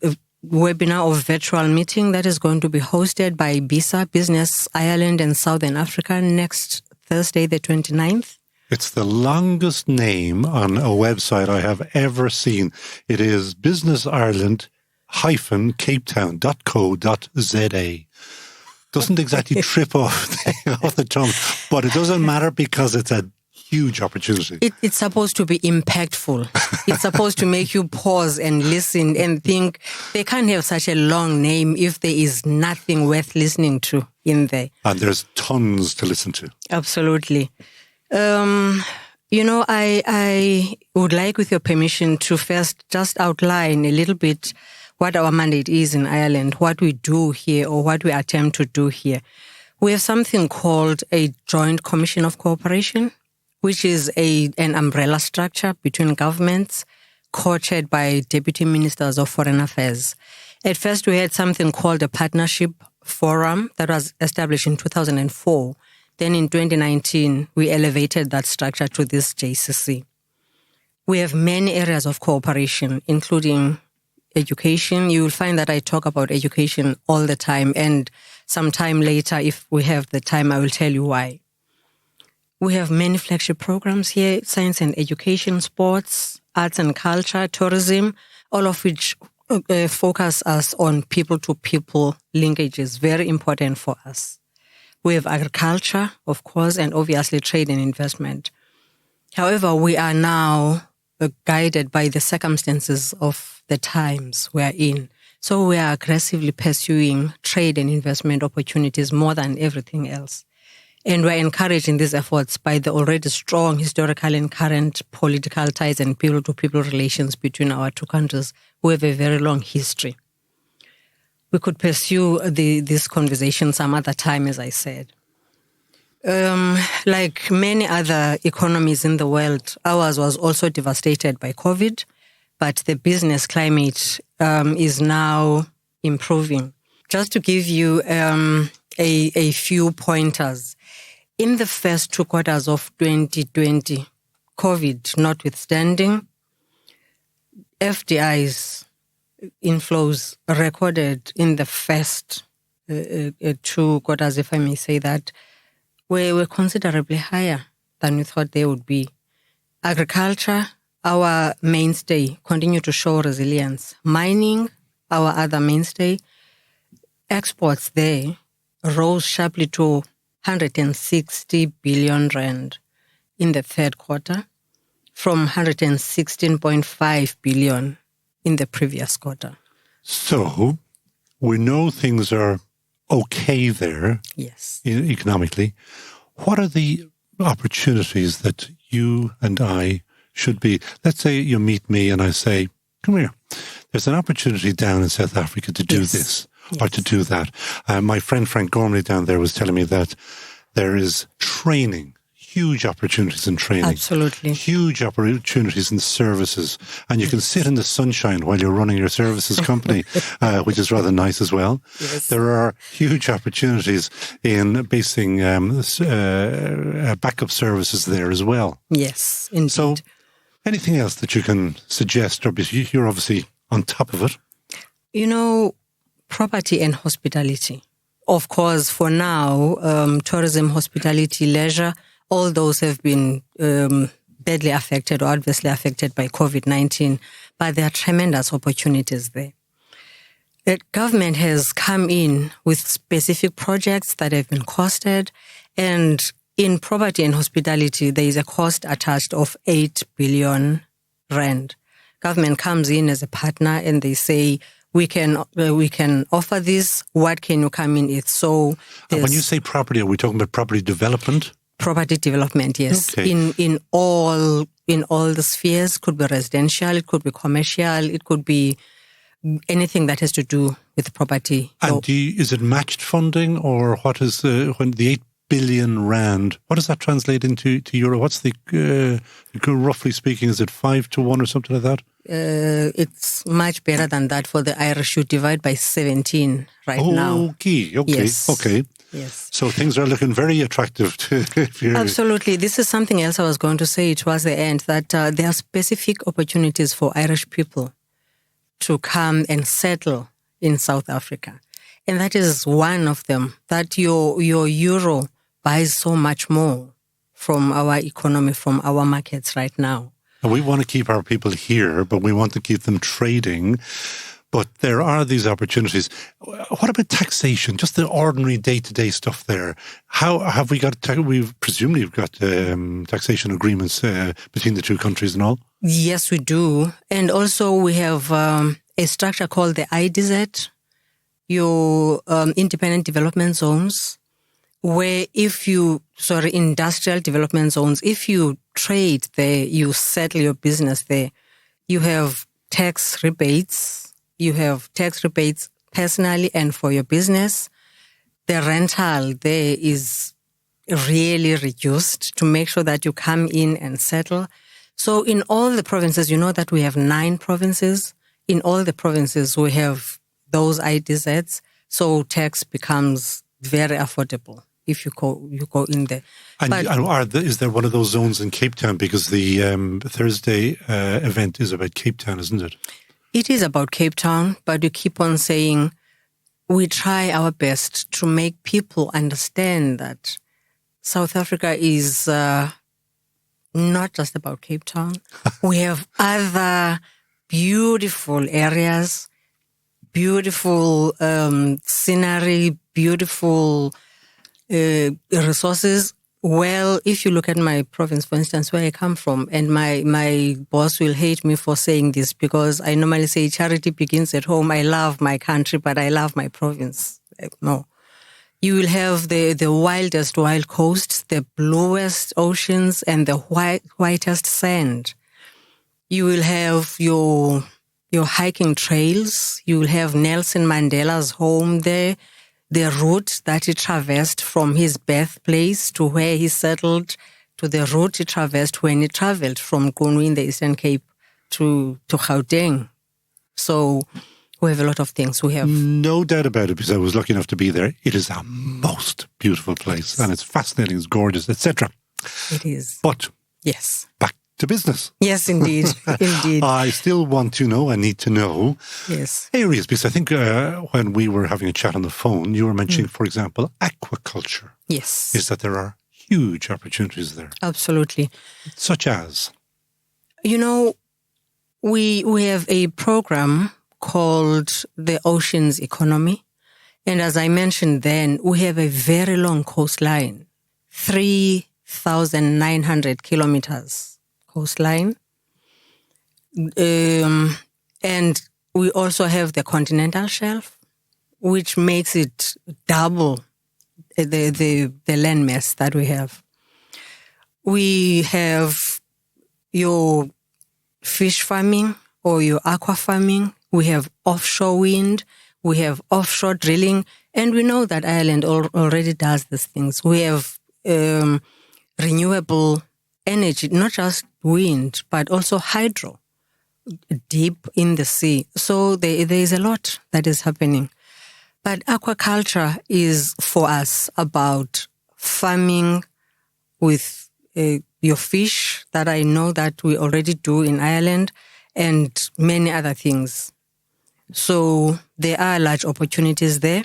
webinar of virtual meeting that is going to be hosted by BISA, Business Ireland and Southern Africa, next Thursday, the 29th. It's the longest name on a website I have ever seen. It is businessireland-capetown.co.za. Doesn't exactly trip off the tongue, but it doesn't matter because it's a huge opportunity. It's supposed to be impactful. It's supposed to make you pause and listen and think they can't have such a long name if there is nothing worth listening to in there. And there's tons to listen to. Absolutely. I would like, with your permission, to first just outline a little bit what our mandate is in Ireland, what we do here or what we attempt to do here. We have something called a Joint Commission of Cooperation, which is an umbrella structure between governments, co-chaired by Deputy Ministers of Foreign Affairs. At first, we had something called a Partnership Forum that was established in 2004. Then in 2019, we elevated that structure to this JCC. We have many areas of cooperation, including education. You will find that I talk about education all the time, and sometime later, if we have the time, I will tell you why. We have many flagship programs here, science and education, sports, arts and culture, tourism, all of which focus us on people-to-people linkages, very important for us. We have agriculture, of course, and obviously trade and investment. However, we are now guided by the circumstances of the times we are in. So we are aggressively pursuing trade and investment opportunities more than everything else. And we're encouraging these efforts by the already strong historical and current political ties and people-to-people relations between our two countries who have a very long history. We could pursue this conversation some other time, as I said. Like many other economies in the world, ours was also devastated by COVID, but the business climate is now improving. Just to give you a few pointers, in the first 2 quarters of 2020, COVID notwithstanding, FDI's inflows recorded in the first 2 quarters, if I may say that, were considerably higher than we thought they would be. Agriculture, our mainstay, continued to show resilience. Mining, our other mainstay, exports there rose sharply to 160 billion rand in the third quarter from 116.5 billion in the previous quarter. So we know things are okay there, yes, economically. What are the opportunities that you and I should be? Let's say you meet me and I say, come here, there's an opportunity down in South Africa to do this or to do that. My friend Frank Gormley down there was telling me that there is training, huge opportunities in training. Absolutely. Huge opportunities in services. And you can sit in the sunshine while you're running your services company, which is rather nice as well. Yes. There are huge opportunities in basing backup services there as well. Yes, indeed. So anything else that you can suggest, or you're obviously on top of it? You know, property and hospitality. Of course, for now, tourism, hospitality, leisure, all those have been badly affected or adversely affected by COVID-19, but there are tremendous opportunities there. The government has come in with specific projects that have been costed, and in property and hospitality, there is a cost attached of 8 billion rand. Government comes in as a partner and they say, we can offer this. What can you come in with? So and when you say property, are we talking about property development? Property development, yes. Okay. In all the spheres, could be residential, it could be commercial, it could be anything that has to do with property. And is it matched funding, or what is when the 8 billion rand? What does that translate into euro? What's the roughly speaking? Is it 5 to 1 or something like that? It's much better than that for the Irish. You divide by 17 now. Okay. Yes. Okay. Yes. So things are looking very attractive. Absolutely. This is something else I was going to say towards the end, that there are specific opportunities for Irish people to come and settle in South Africa. And that is one of them, that your euro buys so much more from our economy, from our markets right now. And we want to keep our people here, but we want to keep them trading. But there are these opportunities. What about taxation? Just the ordinary day-to-day stuff there. How have we got? We've presumably got taxation agreements between the two countries and all. Yes, we do, and also we have a structure called the IDZ, your independent development zones, where industrial development zones. If you trade there, you settle your business there. You have tax rebates. You have tax rebates personally and for your business. The rental there is really reduced to make sure that you come in and settle. So in all the provinces, you know that we have 9 provinces. In all the provinces, we have those IDZs. So tax becomes very affordable if you go in there. And is there one of those zones in Cape Town? Because the Thursday event is about Cape Town, isn't it? It is about Cape Town, but we keep on saying we try our best to make people understand that South Africa is not just about Cape Town. We have other beautiful areas, beautiful scenery, beautiful resources. Well, if you look at my province, for instance, where I come from, and my boss will hate me for saying this because I normally say charity begins at home. I love my country, but I love my province. No. You will have the wildest wild coasts, the bluest oceans, and the whitest sand. You will have your hiking trails. You will have Nelson Mandela's home there. The route that he traversed from his birthplace to where he settled, to the route he traversed when he traveled from Gunu in the Eastern Cape to Gauteng. So we have a lot of things. We have no doubt about it, because I was lucky enough to be there. It is a most beautiful place, and it's fascinating, it's gorgeous, etc. It is. But yes, back to business. Yes, indeed. Indeed. I still want to know, I need to know Yes. areas, because I think when we were having a chat on the phone, you were mentioning, for example, aquaculture. Yes. Is that there are huge opportunities there. Absolutely. Such as? You know, we have a program called the Oceans Economy. And as I mentioned then, we have a very long coastline, 3,900 kilometers coastline. And we also have the continental shelf, which makes it double the landmass that we have. We have your fish farming or your aqua farming. We have offshore wind. We have offshore drilling. And we know that Ireland already does these things. We have renewable energy, not just wind, but also hydro, deep in the sea. So there is a lot that is happening. But aquaculture is for us about farming with your fish that I know that we already do in Ireland and many other things. So there are large opportunities there.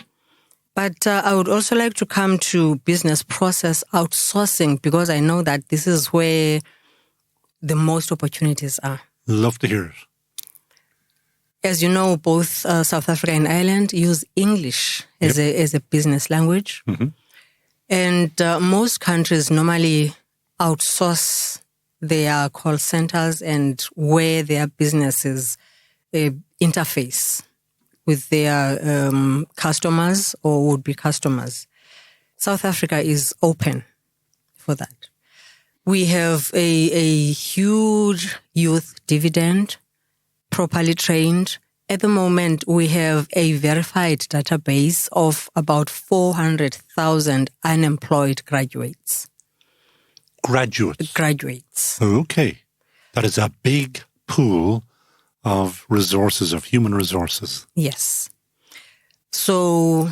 But I would also like to come to business process outsourcing, because I know that this is where the most opportunities are. Love to hear it. As you know, both South Africa and Ireland use English as a business language. Mm-hmm. And most countries normally outsource their call centers and where their businesses interface with their customers or would-be customers. South Africa is open for that. We have a huge youth dividend, properly trained. At the moment, we have a verified database of about 400,000 unemployed graduates. Graduates. Okay. That is a big pool of resources, of human resources. Yes. So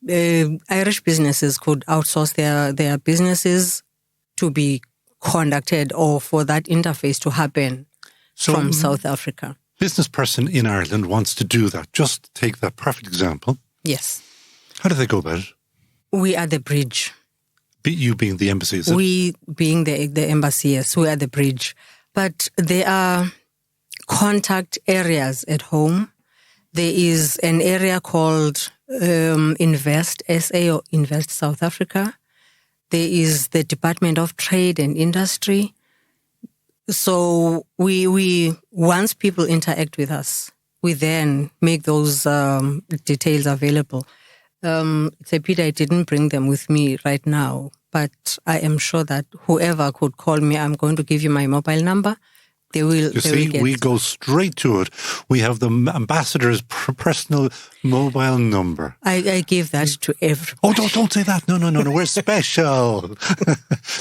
Irish businesses could outsource their businesses to be conducted or for that interface to happen from South Africa. Business person in Ireland wants to do that. Just take that perfect example. Yes. How do they go about it? We are the bridge. You being the embassy, is it? We being the embassy, yes. We are the bridge. But there are contact areas at home. There is an area called Invest SA or Invest South Africa. There is the Department of Trade and Industry. So we once people interact with us, we then make those details available. It's a pity I didn't bring them with me right now, but I am sure that whoever could call me, I'm going to give you my mobile number. They will. You see, we go straight to it. We have the ambassador's personal mobile number. I give that to everybody. Oh, don't say that. No. We're special.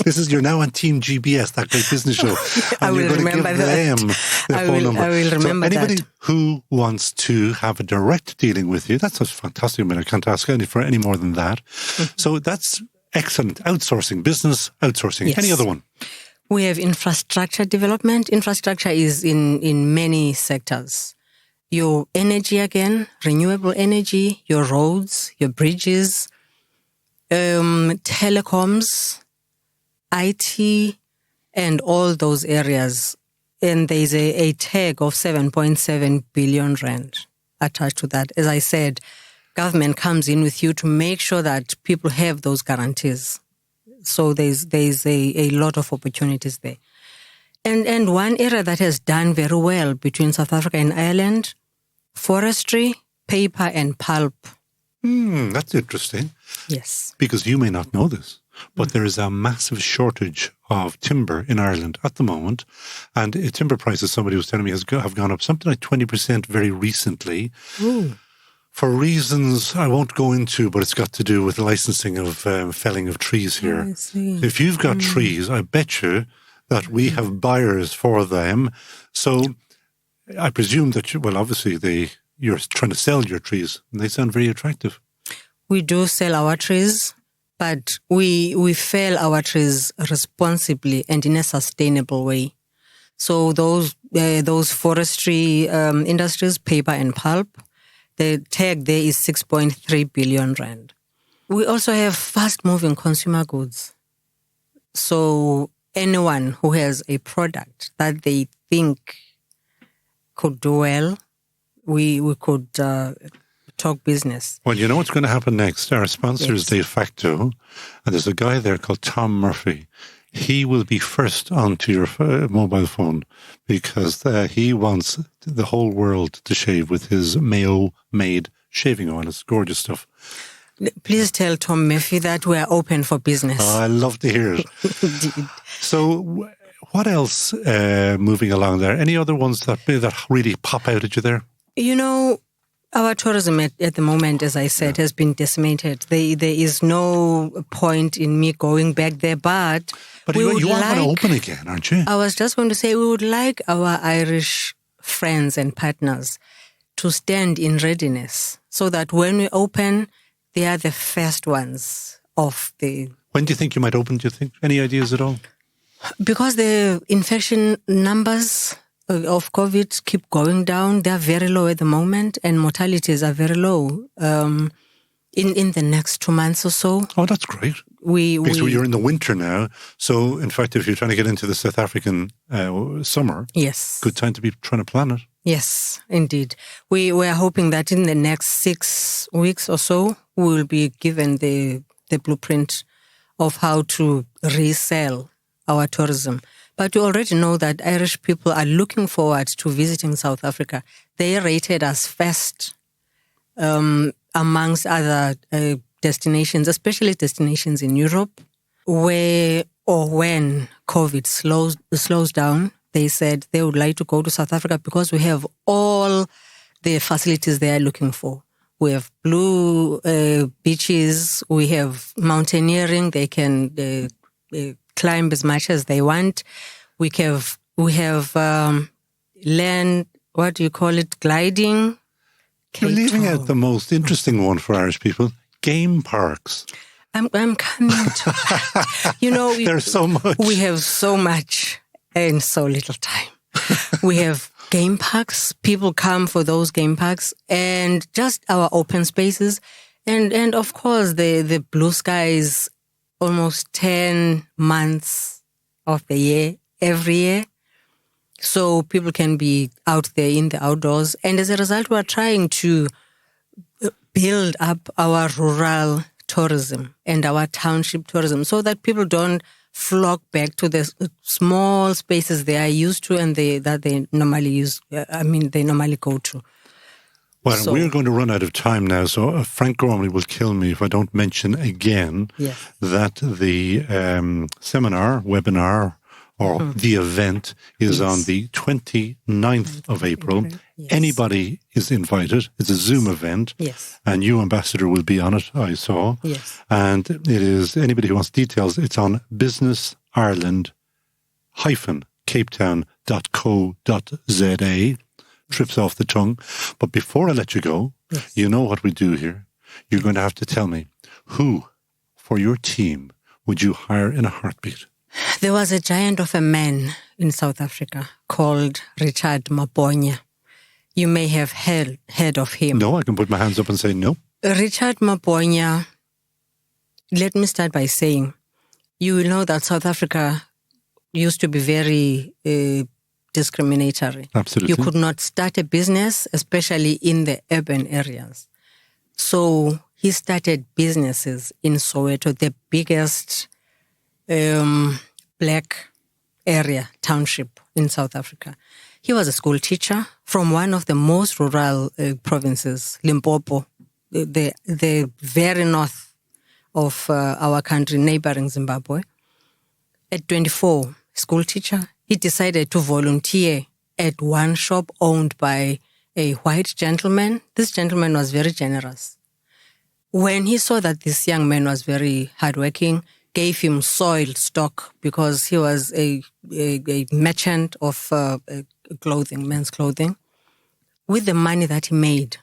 You're now on Team GBS, that great business show. I will remember that. I will remember that. Anybody who wants to have a direct dealing with you, that's fantastic. I mean, I can't ask for any more than that. So that's excellent. Outsourcing, business outsourcing. Yes. Any other one? We have infrastructure development. Infrastructure is in many sectors. Your energy again, renewable energy, your roads, your bridges, telecoms, IT, and all those areas. And there's a tag of 7.7 billion rand attached to that. As I said, government comes in with you to make sure that people have those guarantees. So there's a lot of opportunities there. And one area that has done very well between South Africa and Ireland, forestry, paper and pulp. That's interesting. Yes. Because you may not know this, but there is a massive shortage of timber in Ireland at the moment. And timber prices, somebody was telling me, have gone up something like 20% very recently. Ooh. For reasons I won't go into, but it's got to do with licensing of felling of trees here. I see. If you've got trees, I bet you that we have buyers for them. So I presume that, obviously you're trying to sell your trees, and they sound very attractive. We do sell our trees, but we fell our trees responsibly and in a sustainable way. So those forestry industries, paper and pulp, the tag there is 6.3 billion rand. We also have fast-moving consumer goods. So anyone who has a product that they think could do well, we could talk business. Well, you know what's going to happen next? Our sponsor is Yes. De Facto, and there's a guy there called Tom Murphy. He will be first onto your mobile phone because he wants the whole world to shave with his Mayo-made shaving oil. It's gorgeous stuff. Please tell Tom Murphy that we are open for business. Oh, I love to hear it. Indeed. So what else moving along there? Any other ones that really pop out at you there? You know, our tourism at the moment, as I said, has been decimated. There is no point in me going back there, but you are going to open again, aren't you? I was just going to say we would like our Irish friends and partners to stand in readiness so that when we open, they are the first ones of the... When do you think you might open, do you think? Any ideas at all? Because the infection numbers of COVID keep going down. They are very low at the moment, and mortalities are very low. In the next 2 months or so. Oh, that's great. Because you're in the winter now. So, in fact, if you're trying to get into the South African summer, yes, good time to be trying to plan it. Yes, indeed. We are hoping that in the next 6 weeks or so, we will be given the blueprint of how to resell our tourism. But we already know that Irish people are looking forward to visiting South Africa. They are rated as first amongst other destinations, especially destinations in Europe, where or when COVID slows down. They said they would like to go to South Africa because we have all the facilities they are looking for. We have blue beaches, we have mountaineering, they can climb as much as they want. We have land, what do you call it, gliding. You're leaving out the most interesting one for Irish people, game parks. I'm coming to that. You know, there's so much. We have so much and so little time. We have game parks. People come for those game parks and just our open spaces. And of course, the blue skies almost 10 months of the year, every year. So people can be out there in the outdoors. And as a result, we are trying to build up our rural tourism and our township tourism so that people don't flock back to the small spaces they are used to and that they normally go to. Well, we're going to run out of time now, so Frank Gormley will kill me if I don't mention again that the webinar, or the event is on the 29th of April. Yes. Anybody is invited. It's a Zoom event. Yes. And you, Ambassador, will be on it, I saw. Yes. And it is, anybody who wants details, it's on businessireland-capetown.co.za. Trips off the tongue. But before I let you go, you know what we do here. You're going to have to tell me who, for your team, would you hire in a heartbeat? There was a giant of a man in South Africa called Richard Maponya. You may have heard of him. No, I can put my hands up and say no. Richard Maponya let me start by saying, you will know that South Africa used to be very discriminatory. Absolutely. You could not start a business, especially in the urban areas. So he started businesses in Soweto, the biggest black area, township in South Africa. He was a school teacher from one of the most rural provinces, Limpopo, the very north of our country, neighboring Zimbabwe. At 24, school teacher, he decided to volunteer at one shop owned by a white gentleman. This gentleman was very generous. When he saw that this young man was very hardworking, gave him soiled stock because he was a merchant of clothing, men's clothing. With the money that he made,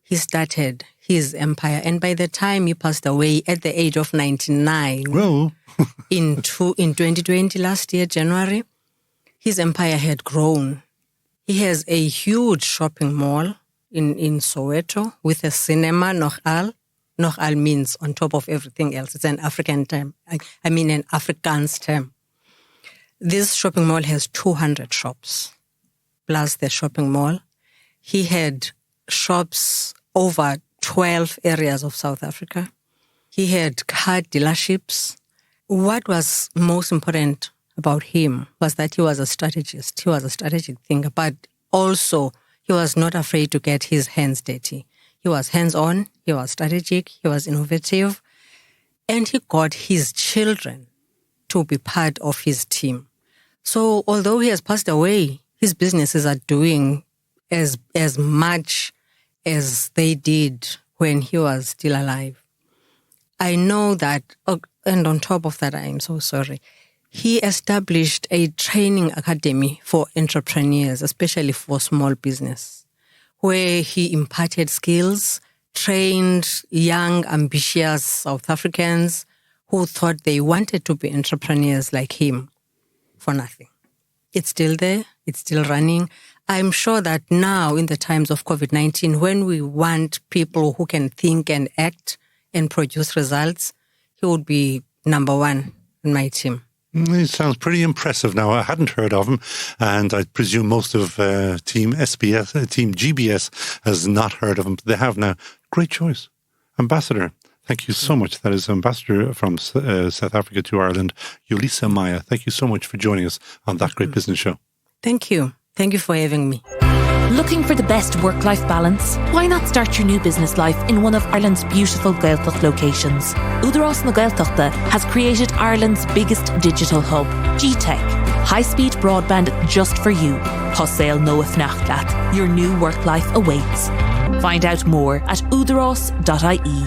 he started his empire. And by the time he passed away at the age of 99, Well, in 2020, last year, January, his empire had grown. He has a huge shopping mall in Soweto with a cinema, Conall. Conall means on top of everything else. It's an African term. I mean an Afrikaans term. This shopping mall has 200 shops, plus the shopping mall. He had shops over 12 areas of South Africa. He had car dealerships. What was most important about him was that he was a strategist. He was a strategic thinker, but also he was not afraid to get his hands dirty. He was hands-on, he was strategic, he was innovative, and he got his children to be part of his team. So although he has passed away, his businesses are doing as much as they did when he was still alive. I know that, and on top of that, I am so sorry, he established a training academy for entrepreneurs, especially for small business, where he imparted skills, trained young, ambitious South Africans who thought they wanted to be entrepreneurs like him for nothing. It's still there. It's still running. I'm sure that now, in the times of COVID-19, when we want people who can think and act and produce results, he would be number one in my team. It sounds pretty impressive now. I hadn't heard of him, and I presume most of Team GBS has not heard of him. They have now. Great choice. Ambassador, thank you so much. That is Ambassador from South Africa to Ireland, Yolisa Maya. Thank you so much for joining us on That Great Business Show. Thank you. Thank you for having me. Looking for the best work-life balance? Why not start your new business life in one of Ireland's beautiful Gaeltacht locations? Údarás na Gaeltachta has created Ireland's biggest digital hub, Tech. High-speed broadband just for you. Thosail Noach Nachtlat. Your new work-life awaits. Find out more at údarás.ie.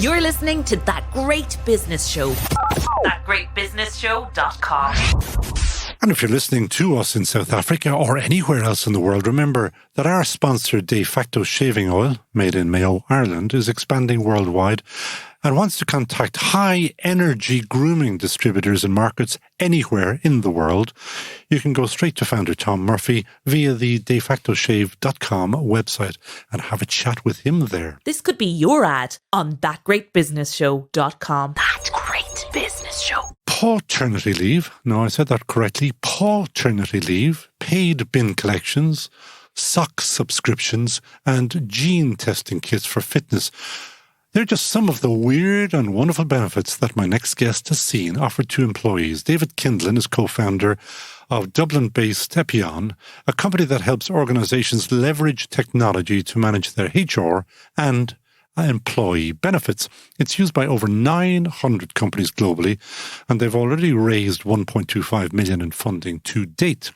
You're listening to That Great Business Show. ThatGreatBusinessShow.com. And if you're listening to us in South Africa or anywhere else in the world, remember that our sponsor, De Facto Shaving Oil, made in Mayo, Ireland, is expanding worldwide and wants to contact high-energy grooming distributors and markets anywhere in the world. You can go straight to founder Tom Murphy via the defactoshave.com website and have a chat with him there. This could be your ad on ThatGreatBusinessShow.com. That Great Business Show. Paternity leave, no, I said that correctly, paternity leave, paid bin collections, sock subscriptions, and gene testing kits for fitness. They're just some of the weird and wonderful benefits that my next guest has seen offered to employees. David Kindlin is co-founder of Dublin-based Epion, a company that helps organizations leverage technology to manage their HR and employee benefits. It's used by over 900 companies globally, and they've already raised 1.25 million in funding to date.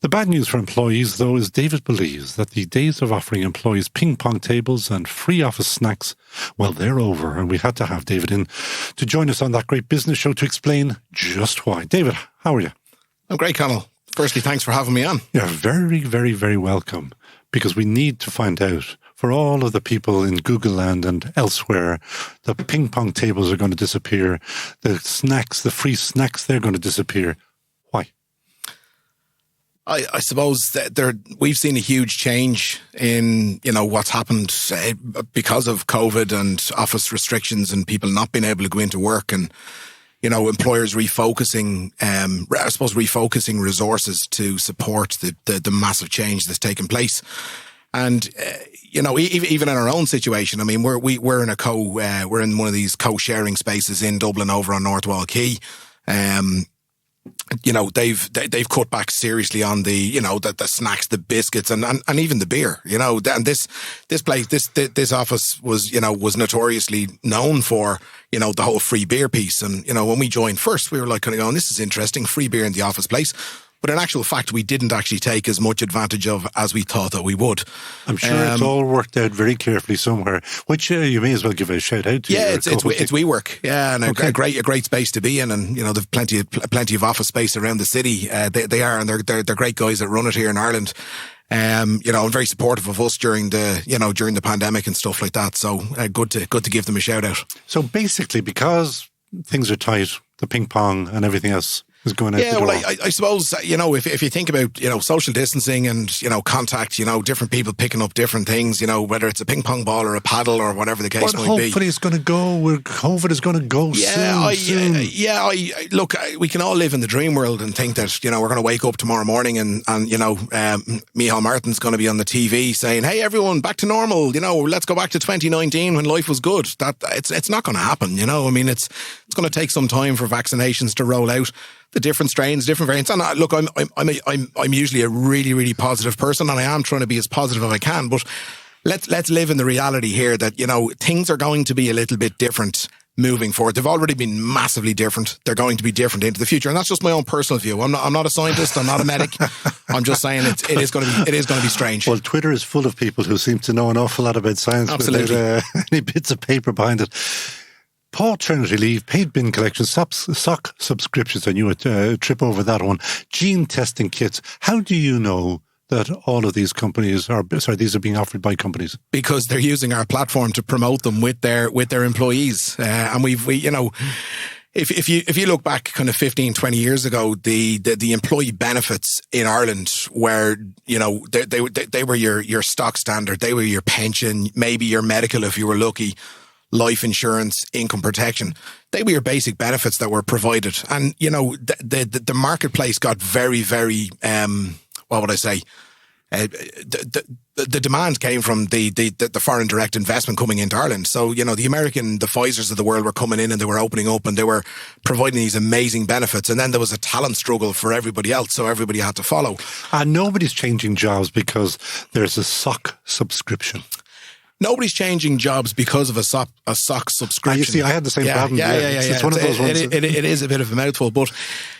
The bad news for employees, though, is David believes that the days of offering employees ping-pong tables and free office snacks, well, they're over, and we had to have David in to join us on That Great Business Show to explain just why. David, how are you? I'm great, Conall. Firstly, thanks for having me on. You're very, very, very welcome, because we need to find out, for all of the people in Google Land and elsewhere, the ping pong tables are going to disappear. The snacks, the free snacks, they're going to disappear. Why? I suppose that we've seen a huge change in, what's happened because of COVID and office restrictions and people not being able to go into work, and, employers refocusing resources to support the massive change that's taken place. And, even in our own situation, I mean, we're in one of these co-sharing spaces in Dublin over on North Wall Quay. They've cut back seriously on the snacks, the biscuits, and even the beer. And this place, this office was notoriously known for the whole free beer piece. And when we joined first, we were like kind of going, this is interesting, free beer in the office place. But in actual fact, we didn't actually take as much advantage of as we thought that we would. I'm sure it's all worked out very carefully somewhere, which you may as well give a shout out to. Yeah, it's WeWork. Yeah, and a great space to be in, and there's plenty of office space around the city. They're great guys that run it here in Ireland. And very supportive of us during the pandemic and stuff like that. So good to give them a shout out. So basically, because things are tight, the ping pong and everything else is going out the door. I suppose, if you think about, social distancing and, contact, different people picking up different things, whether it's a ping pong ball or a paddle or whatever the case might be. Hopefully it's going to go where COVID is going to go soon. Look, we can all live in the dream world and think that, we're going to wake up tomorrow morning and Micheál Martin's going to be on the TV saying, hey, everyone, back to normal, let's go back to 2019 when life was good. It's not going to happen, I mean, it's going to take some time for vaccinations to roll out. The different strains, different variants. And look, I'm usually a really, really positive person, and I am trying to be as positive as I can. But let's live in the reality here that things are going to be a little bit different moving forward. They've already been massively different. They're going to be different into the future, and that's just my own personal view. I'm not a scientist. I'm not a medic. I'm just saying it is going to be strange. Well, Twitter is full of people who seem to know an awful lot about science, absolutely, without any bits of paper behind it. Paternity leave, paid bin collection, sock subscriptions. I knew a trip over that one. Gene testing kits. How do you know that all of these companies these are being offered by companies? Because they're using our platform to promote them with their employees. And we if you look back kind of 15, 20 years ago, the employee benefits in Ireland were, they were your stock standard. They were your pension, maybe your medical if you were lucky, life insurance, income protection. They were your basic benefits that were provided. And, the marketplace got very, very, what would I say? The demand came from the foreign direct investment coming into Ireland. So, the Pfizers of the world were coming in and they were opening up and they were providing these amazing benefits. And then there was a talent struggle for everybody else. So everybody had to follow. And nobody's changing jobs because there's a sock subscription. Nobody's changing jobs because of a sock subscription. You see, I had the same problem. Yeah. It's one of those ones. It is a bit of a mouthful, but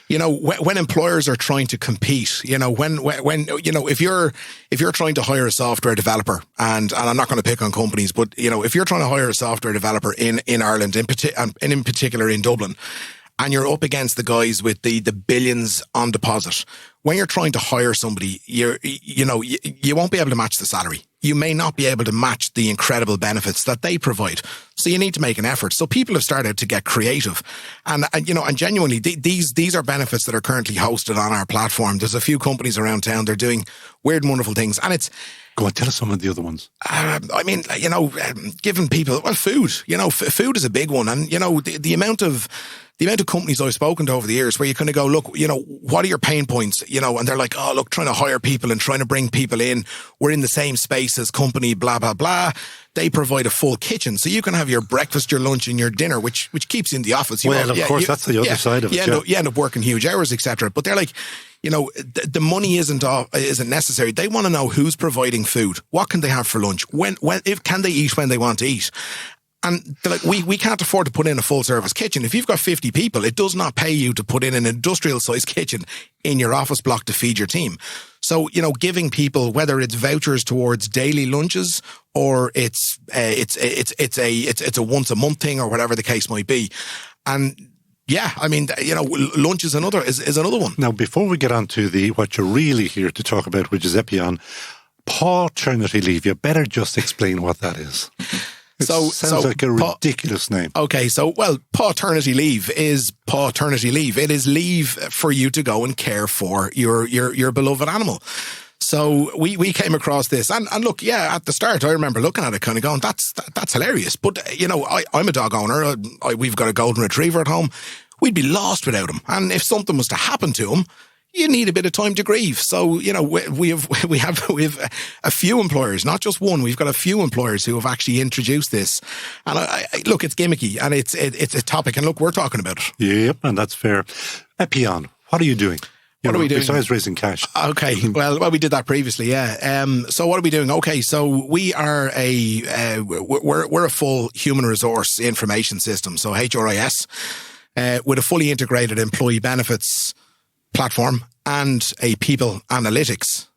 when employers are trying to compete, if you're trying to hire a software developer, and I'm not going to pick on companies, but if you're trying to hire a software developer in Ireland, in particular in Dublin, and you're up against the guys with the billions on deposit, when you're trying to hire somebody, you won't be able to match the salary. You may not be able to match the incredible benefits that they provide. So you need to make an effort. So people have started to get creative. And genuinely, these are benefits that are currently hosted on our platform. There's a few companies around town. They're doing weird and wonderful things. And it's... Go on, tell us some of the other ones. Giving people, food. Food is a big one. And, the amount of companies I've spoken to over the years where you kind of go, look, what are your pain points? And they're like, oh, look, trying to hire people and trying to bring people in. We're in the same space as company, blah, blah, blah. They provide a full kitchen. So you can have your breakfast, your lunch and your dinner, which keeps you in the office. Of course, that's the other side of it. You end up working huge hours, etc. But they're like, the money isn't necessary. They want to know who's providing food. What can they have for lunch? Can they eat when they want to eat? And they're like, we can't afford to put in a full service kitchen. If you've got 50 people, it does not pay you to put in an industrial sized kitchen in your office block to feed your team. So, giving people, whether it's vouchers towards daily lunches or it's a once a month thing or whatever the case might be. And yeah, I mean, lunch is another one. Now, before we get on to what you're really here to talk about, which is Epion, paternity leave, you better just explain what that is. Sounds like a ridiculous name. Okay, so, paternity leave is paternity leave. It is leave for you to go and care for your beloved animal. So we came across this, and look, yeah, at the start, I remember looking at it kind of going, that's hilarious. But, I'm a dog owner. We've got a golden retriever at home. We'd be lost without him. And if something was to happen to him, you need a bit of time to grieve. So, we have a few employers, not just one. We've got a few employers who have actually introduced this. And look, it's gimmicky and it's a topic. And look, we're talking about it. Yep, and that's fair. Epion, what are you doing? What are we doing? Besides raising cash. Okay. Well, we did that previously, yeah. So what are we doing? Okay, so we are we're a full human resource information system. So HRIS, with a fully integrated employee benefits platform and a people analytics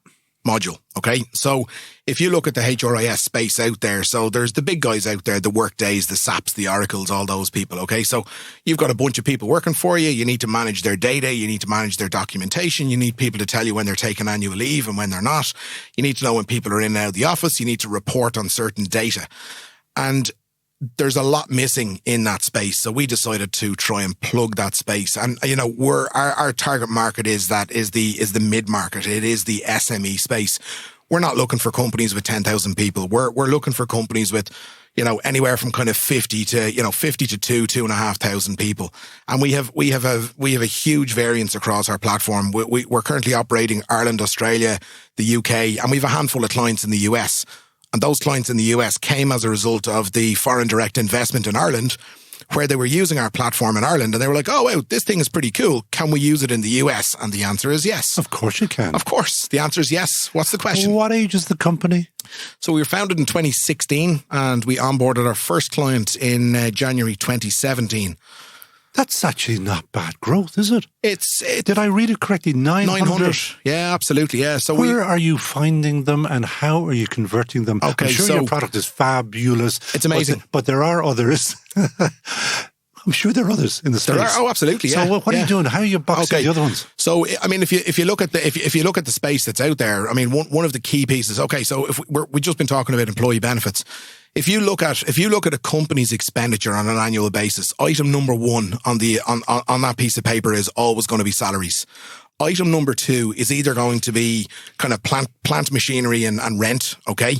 module. Okay. So if you look at the HRIS space out there, so there's the big guys out there, the Workdays, the SAPs, the Oracles, all those people. Okay. So you've got a bunch of people working for you. You need to manage their data. You need to manage their documentation. You need people to tell you when they're taking annual leave and when they're not. You need to know when people are in and out of the office. You need to report on certain data. And there's a lot missing in that space. So we decided to try and plug that space. And, our target market is the mid-market. It is the SME space. We're not looking for companies with 10,000 people. We're looking for companies with, anywhere from kind of 50 to 2,500 people. And we have a huge variance across our platform. We're currently operating Ireland, Australia, the UK, and we have a handful of clients in the US. And those clients in the US came as a result of the foreign direct investment in Ireland, where they were using our platform in Ireland and they were like, oh, wow, this thing is pretty cool. Can we use it in the US? And the answer is yes. Of course you can. Of course. The answer is yes. What's the question? What age is the company? So we were founded in 2016 and we onboarded our first client in January 2017. That's actually not bad growth, is it? Did I read it correctly? 900? Yeah, absolutely. Yeah. So where are you finding them and how are you converting them? Okay, I'm sure your product is fabulous. It's amazing. But there are others. I'm sure there are others in the States. There are, oh, absolutely. Yeah. So what are you doing? How are you boxing the other ones? So, I mean, if you look at the space that's out there, I mean, one of the key pieces. Okay, so if we've just been talking about employee benefits. If you look at a company's expenditure on an annual basis, item number one on that piece of paper is always going to be salaries. Item number two is either going to be kind of plant machinery and rent. Okay.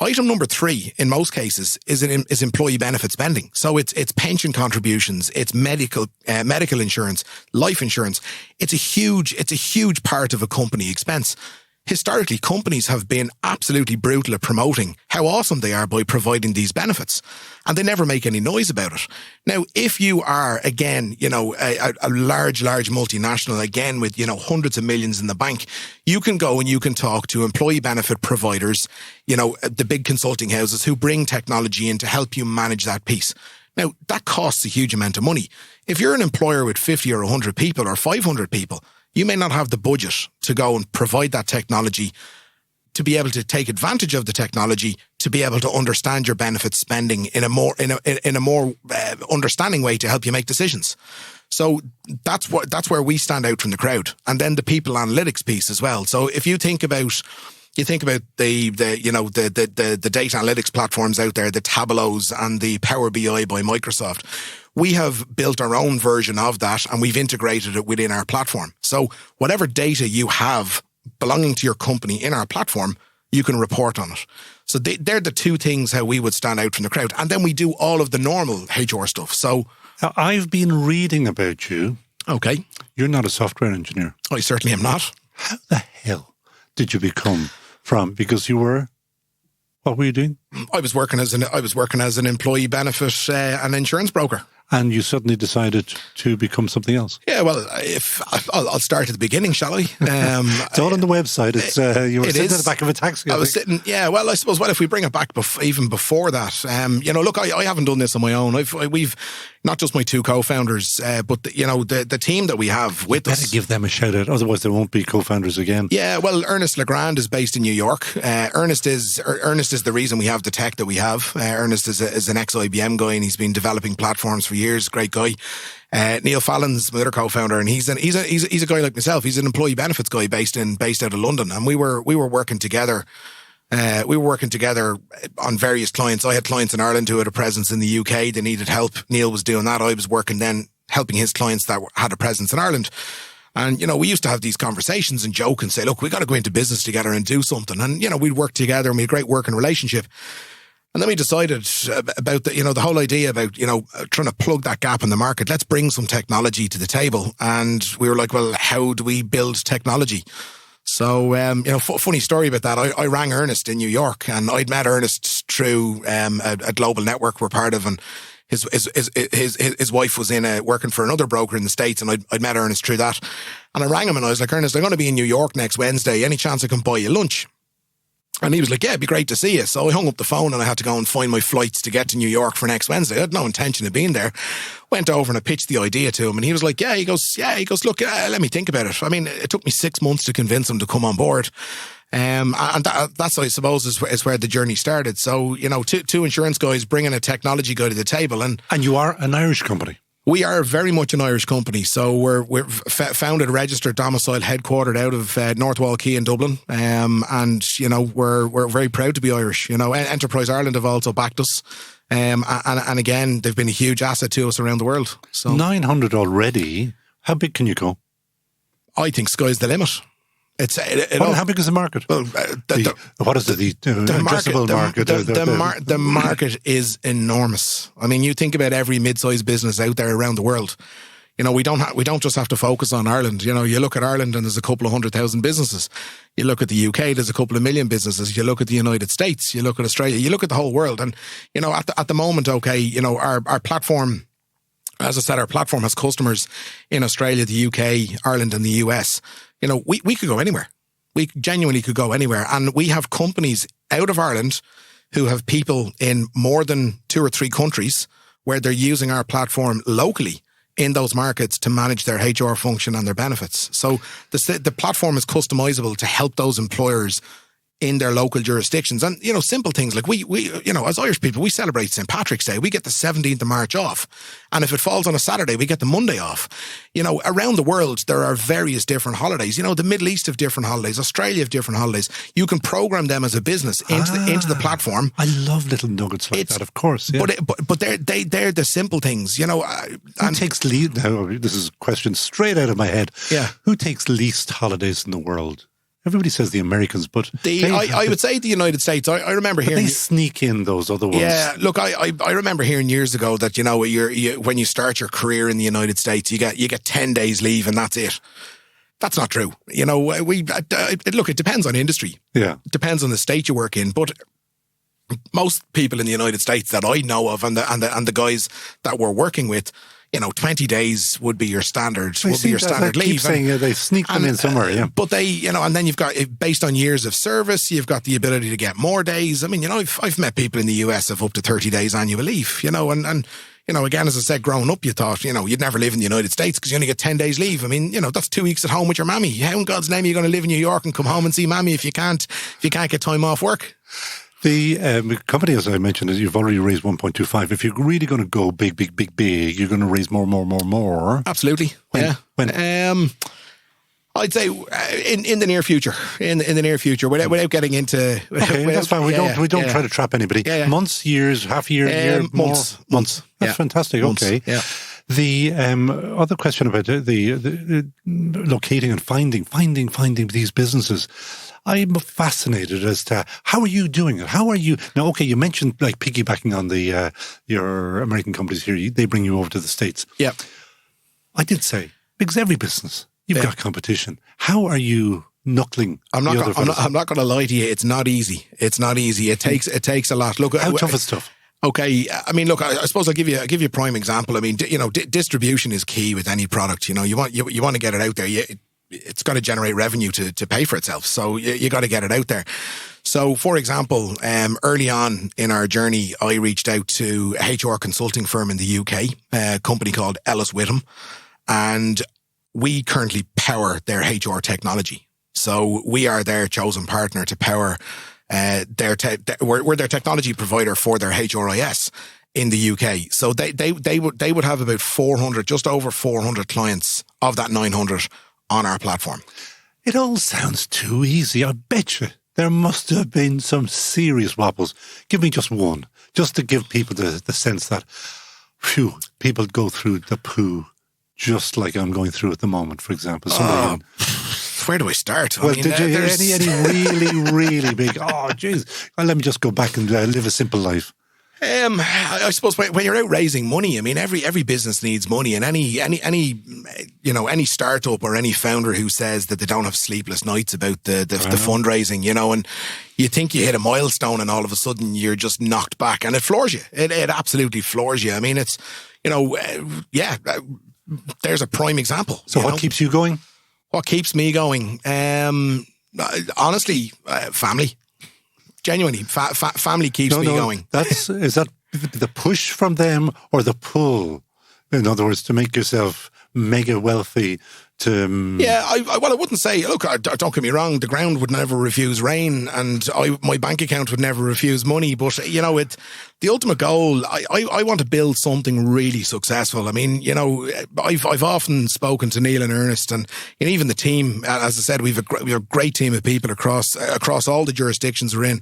Item number three, in most cases, is employee benefit spending. So it's pension contributions, it's medical insurance, life insurance. It's a huge part of a company expense. Historically, companies have been absolutely brutal at promoting how awesome they are by providing these benefits, and they never make any noise about it. Now, if you are, again, a large multinational, again, with, hundreds of millions in the bank, you can go and you can talk to employee benefit providers, the big consulting houses who bring technology in to help you manage that piece. Now, that costs a huge amount of money. If you're an employer with 50 or 100 people or 500 people, you may not have the budget to go and provide that technology, to be able to take advantage of the technology, to be able to understand your benefit spending in a more understanding way to help you make decisions. So that's where we stand out from the crowd. And then the people analytics piece as well. So if you think about the data analytics platforms out there, the Tableaus and the Power BI by Microsoft, we have built our own version of that and we've integrated it within our platform. So whatever data you have belonging to your company in our platform, you can report on it. So they're the two things how we would stand out from the crowd. And then we do all of the normal HR stuff. So now, I've been reading about you. Okay. You're not a software engineer. I certainly am not. How the hell did you become from? Because you were... What were you doing? I was working as an employee benefit and insurance broker. And you suddenly decided to become something else? Yeah, well, I'll start at the beginning, shall I? It's all on the website. It's you were sitting in the back of a taxi. I was sitting. Yeah, well, I suppose. Well, if we bring it back even before that, look, I haven't done this on my own. We've not just my two co-founders, but the team that we have with us. Better give them a shout out, otherwise there won't be co-founders again. Yeah, well, Ernest Legrand is based in New York. Ernest is the reason we have the tech that we have. Ernest is an ex-IBM guy and he's been developing platforms for years. Great guy. Neil Fallon's my other co-founder, and he's a guy like myself. He's an employee benefits guy based out of London, and we were working together We were working together on various clients. I had clients in Ireland who had a presence in the UK. They needed help. Neil was doing that. I was working then helping his clients that had a presence in Ireland. And, we used to have these conversations and joke and say, look, we got to go into business together and do something. And, we'd work together and we had a great working relationship. And then we decided about the whole idea about, trying to plug that gap in the market. Let's bring some technology to the table. And we were like, well, how do we build technology? So, funny story about that. I rang Ernest in New York, and I'd met Ernest through a global network we're part of, and his wife was working for another broker in the States, and I'd met Ernest through that. And I rang him and I was like, Ernest, I'm going to be in New York next Wednesday. Any chance I can buy you lunch? And he was like, yeah, it'd be great to see you. So I hung up the phone and I had to go and find my flights to get to New York for next Wednesday. I had no intention of being there. Went over and I pitched the idea to him, and he was like, he goes, look, let me think about it. I mean, it took me 6 months to convince him to come on board. And that's, I suppose, is where the journey started. So, two insurance guys bringing a technology guy to the table. And you are an Irish company. We are very much an Irish company. So we're founded, registered, domiciled, headquartered out of Northwall Quay in Dublin. And, we're very proud to be Irish. Enterprise Ireland have also backed us. And again, they've been a huge asset to us around the world. So 900 already. How big can you go? I think sky's the limit. How big is the market? Well, what is it? Addressable market? The market is enormous. I mean, you think about every mid-sized business out there around the world. We don't just have to focus on Ireland. You look at Ireland and there's a couple of 100,000 businesses. You look at the UK, there's a couple of million businesses. You look at the United States, you look at Australia, you look at the whole world. And, at the moment, our platform, as I said, our platform has customers in Australia, the UK, Ireland and the US. We could go anywhere. We genuinely could go anywhere. And we have companies out of Ireland who have people in more than 2 or 3 countries where they're using our platform locally in those markets to manage their HR function and their benefits. So the platform is customizable to help those employers in their local jurisdictions. And, simple things like we as Irish people, we celebrate St. Patrick's Day. We get the 17th of March off. And if it falls on a Saturday, we get the Monday off. Around the world, there are various different holidays. The Middle East have different holidays. Australia have different holidays. You can program them as a business into the platform. I love little nuggets like that, of course. Yeah. But they're the simple things, Who takes least, now, this is a question straight out of my head. Yeah. Who takes least holidays in the world? Everybody says the Americans, but I would say the United States. I remember hearing they sneak in those other ones. Yeah, look, I remember hearing years ago that when you start your career in the United States, you get 10 days leave and that's it. That's not true. Look, it depends on industry. Yeah, it depends on the state you work in, but most people in the United States that I know of and the guys that we're working with, 20 days would be your standard. Leave. Saying they sneak them in somewhere, yeah. But they, and then you've got, based on years of service, you've got the ability to get more days. I mean, I've met people in the US of up to 30 days annual leave, and again, as I said, growing up, you thought, you'd never live in the United States because you only get 10 days leave. I mean, that's 2 weeks at home with your mammy. How in God's name are you going to live in New York and come home and see mammy if you can't get time off work? The company, as I mentioned, is you've already raised 1.25. If you're really going to go big, you're going to raise more. Absolutely. When? I'd say in the near future. In the near future, without getting into. Okay, that's fine. We don't try to trap anybody. Yeah. Months, years, half year, months. That's fantastic. Months. Okay. Yeah. The other question about the locating and finding these businesses. I'm fascinated as to how are you doing it? How are you now? Okay, you mentioned like piggybacking on the your American companies here. They bring you over to the States. Yeah, I did say because every business you've got competition. How are you knuckling? I'm not going to lie to you. It's not easy. It takes a lot. Look, how tough is tough? Okay, I mean, look, I suppose I'll give you a prime example. I mean, distribution is key with any product. You want to get it out there. It's got to generate revenue to pay for itself. So you got to get it out there. So, for example, early on in our journey, I reached out to a HR consulting firm in the UK, a company called Ellis Whittam, and we currently power their HR technology. So we are their chosen partner to power we're their technology provider for their HRIS in the UK. So they would have about 400, just over 400 clients of that 900 on our platform. It all sounds too easy. I bet you There must have been some serious wobbles. Give me just one, just to give people the sense that, phew, people go through the poo just like I'm going through at the moment, for example. Where do I start? Well, did you hear any really, really big, oh, jeez, well, let me just go back and live a simple life? I suppose when you're out raising money, I mean, every business needs money, and any startup or any founder who says that they don't have sleepless nights about the fundraising, and you think you hit a milestone, and all of a sudden you're just knocked back, and it floors you. It absolutely floors you. I mean, it's there's a prime example. So what keeps you going? What keeps me going? Honestly, family. Genuinely, family keeps me going. Is that the push from them or the pull? In other words, to make yourself mega wealthy. I wouldn't say. Look, don't get me wrong. The ground would never refuse rain, and my bank account would never refuse money. But the ultimate goal. I want to build something really successful. I mean, I've often spoken to Neil and Ernest, and even the team. As I said, we've a great team of people across all the jurisdictions we're in.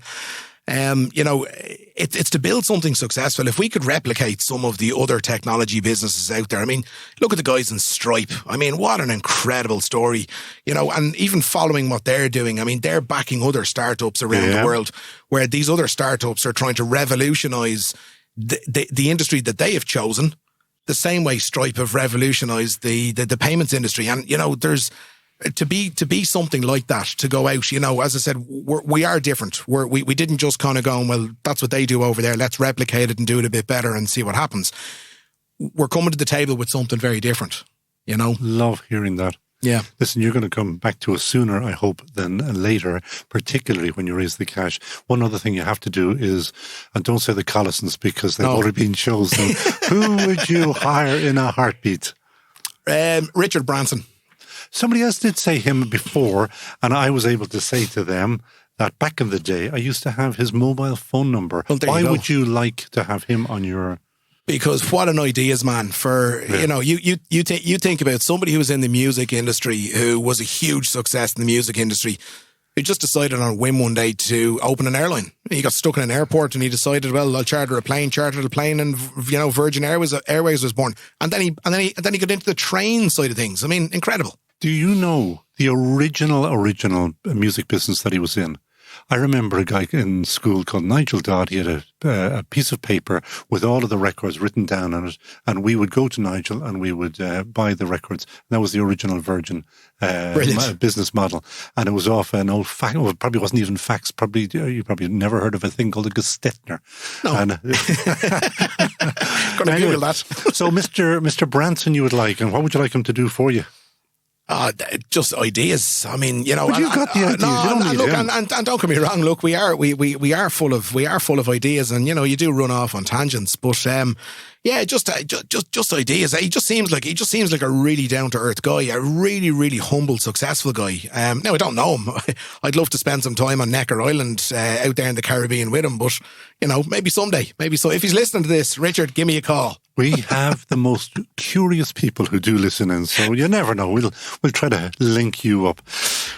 It's to build something successful. If we could replicate some of the other technology businesses out there, I mean, look at the guys in Stripe. I mean, what an incredible story, and even following what they're doing. I mean, they're backing other startups around the world where these other startups are trying to revolutionize the industry that they have chosen, the same way Stripe have revolutionized the payments industry. And, there's, to be something like that, to go out, as I said, we are different. We didn't just kind of go, well, that's what they do over there, let's replicate it and do it a bit better and see what happens. We're coming to the table with something very different, Love hearing that. Yeah. Listen, you're going to come back to us sooner, I hope, than later, particularly when you raise the cash. One other thing you have to do is, and don't say the Collisons because they've already been chosen, who would you hire in a heartbeat? Richard Branson. Somebody else did say him before, and I was able to say to them that back in the day, I used to have his mobile phone number. Well, why would you like to have him on your... Because what an ideas man for, you think about somebody who was in the music industry, who was a huge success in the music industry, who just decided on a whim one day to open an airline. He got stuck in an airport and he decided, well, I'll chartered the plane, and Virgin Airways was born. And then he got into the train side of things. I mean, incredible. Do you know the original music business that he was in? I remember a guy in school called Nigel Dodd. He had a piece of paper with all of the records written down on it, and we would go to Nigel and we would buy the records. That was the original Virgin business model, and it was off an old fax. Well, it probably wasn't even fax. You probably never heard of a thing called a Gestetner. No. And, gonna Google that. So, Mr. Branson, you would like, and what would you like him to do for you? Just ideas. I mean, But you've got the ideas. And don't get me wrong. Look, we are full of ideas, and you do run off on tangents. But just ideas. He just seems like a really down to earth guy, a really, really humble, successful guy. Now I don't know him. I'd love to spend some time on Necker Island out there in the Caribbean with him. But maybe someday. Maybe so. If he's listening to this, Richard, give me a call. We have the most curious people who do listen in, so you never know. We'll try to link you up.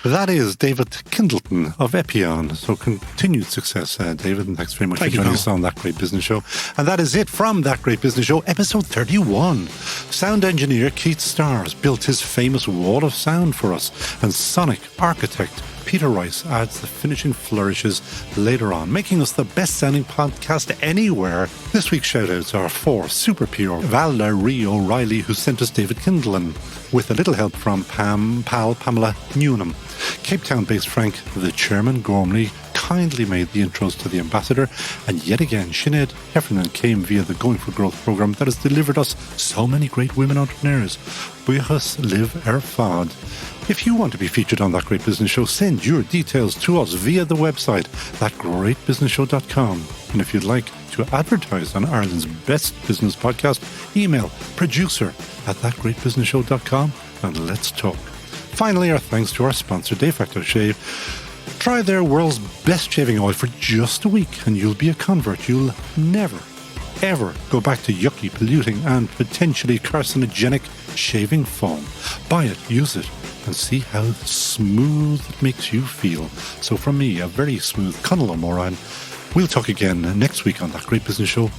That is David Kindleton of Epion. So continued success, David, and thanks very much for joining us on That Great Business Show. And that is it from That Great Business Show, episode 31. Sound engineer Keith Stars built his famous wall of sound for us, and sonic architect Peter Rice adds the finishing flourishes later on, making us the best-sounding podcast anywhere. This week's shout-outs are for Super Pure, Valerie O'Reilly, who sent us David Kindlen, with a little help from Pamela Newnham. Cape Town-based Frank, the chairman, Gormley, kindly made the intros to the ambassador, and yet again, Sinead Heffernan came via the Going for Growth program that has delivered us so many great women entrepreneurs. Buchas live fad. If you want to be featured on That Great Business Show, send your details to us via the website, thatgreatbusinessshow.com. And if you'd like to advertise on Ireland's best business podcast, email producer@thatgreatbusinessshow.com and let's talk. Finally, our thanks to our sponsor, De Facto Shave. Try their world's best shaving oil for just a week and you'll be a convert. You'll never, ever go back to yucky, polluting and potentially carcinogenic shaving foam. Buy it, use it, and see how smooth it makes you feel. So from me, a very smooth Conall Morain. We'll talk again next week on That Great Business Show.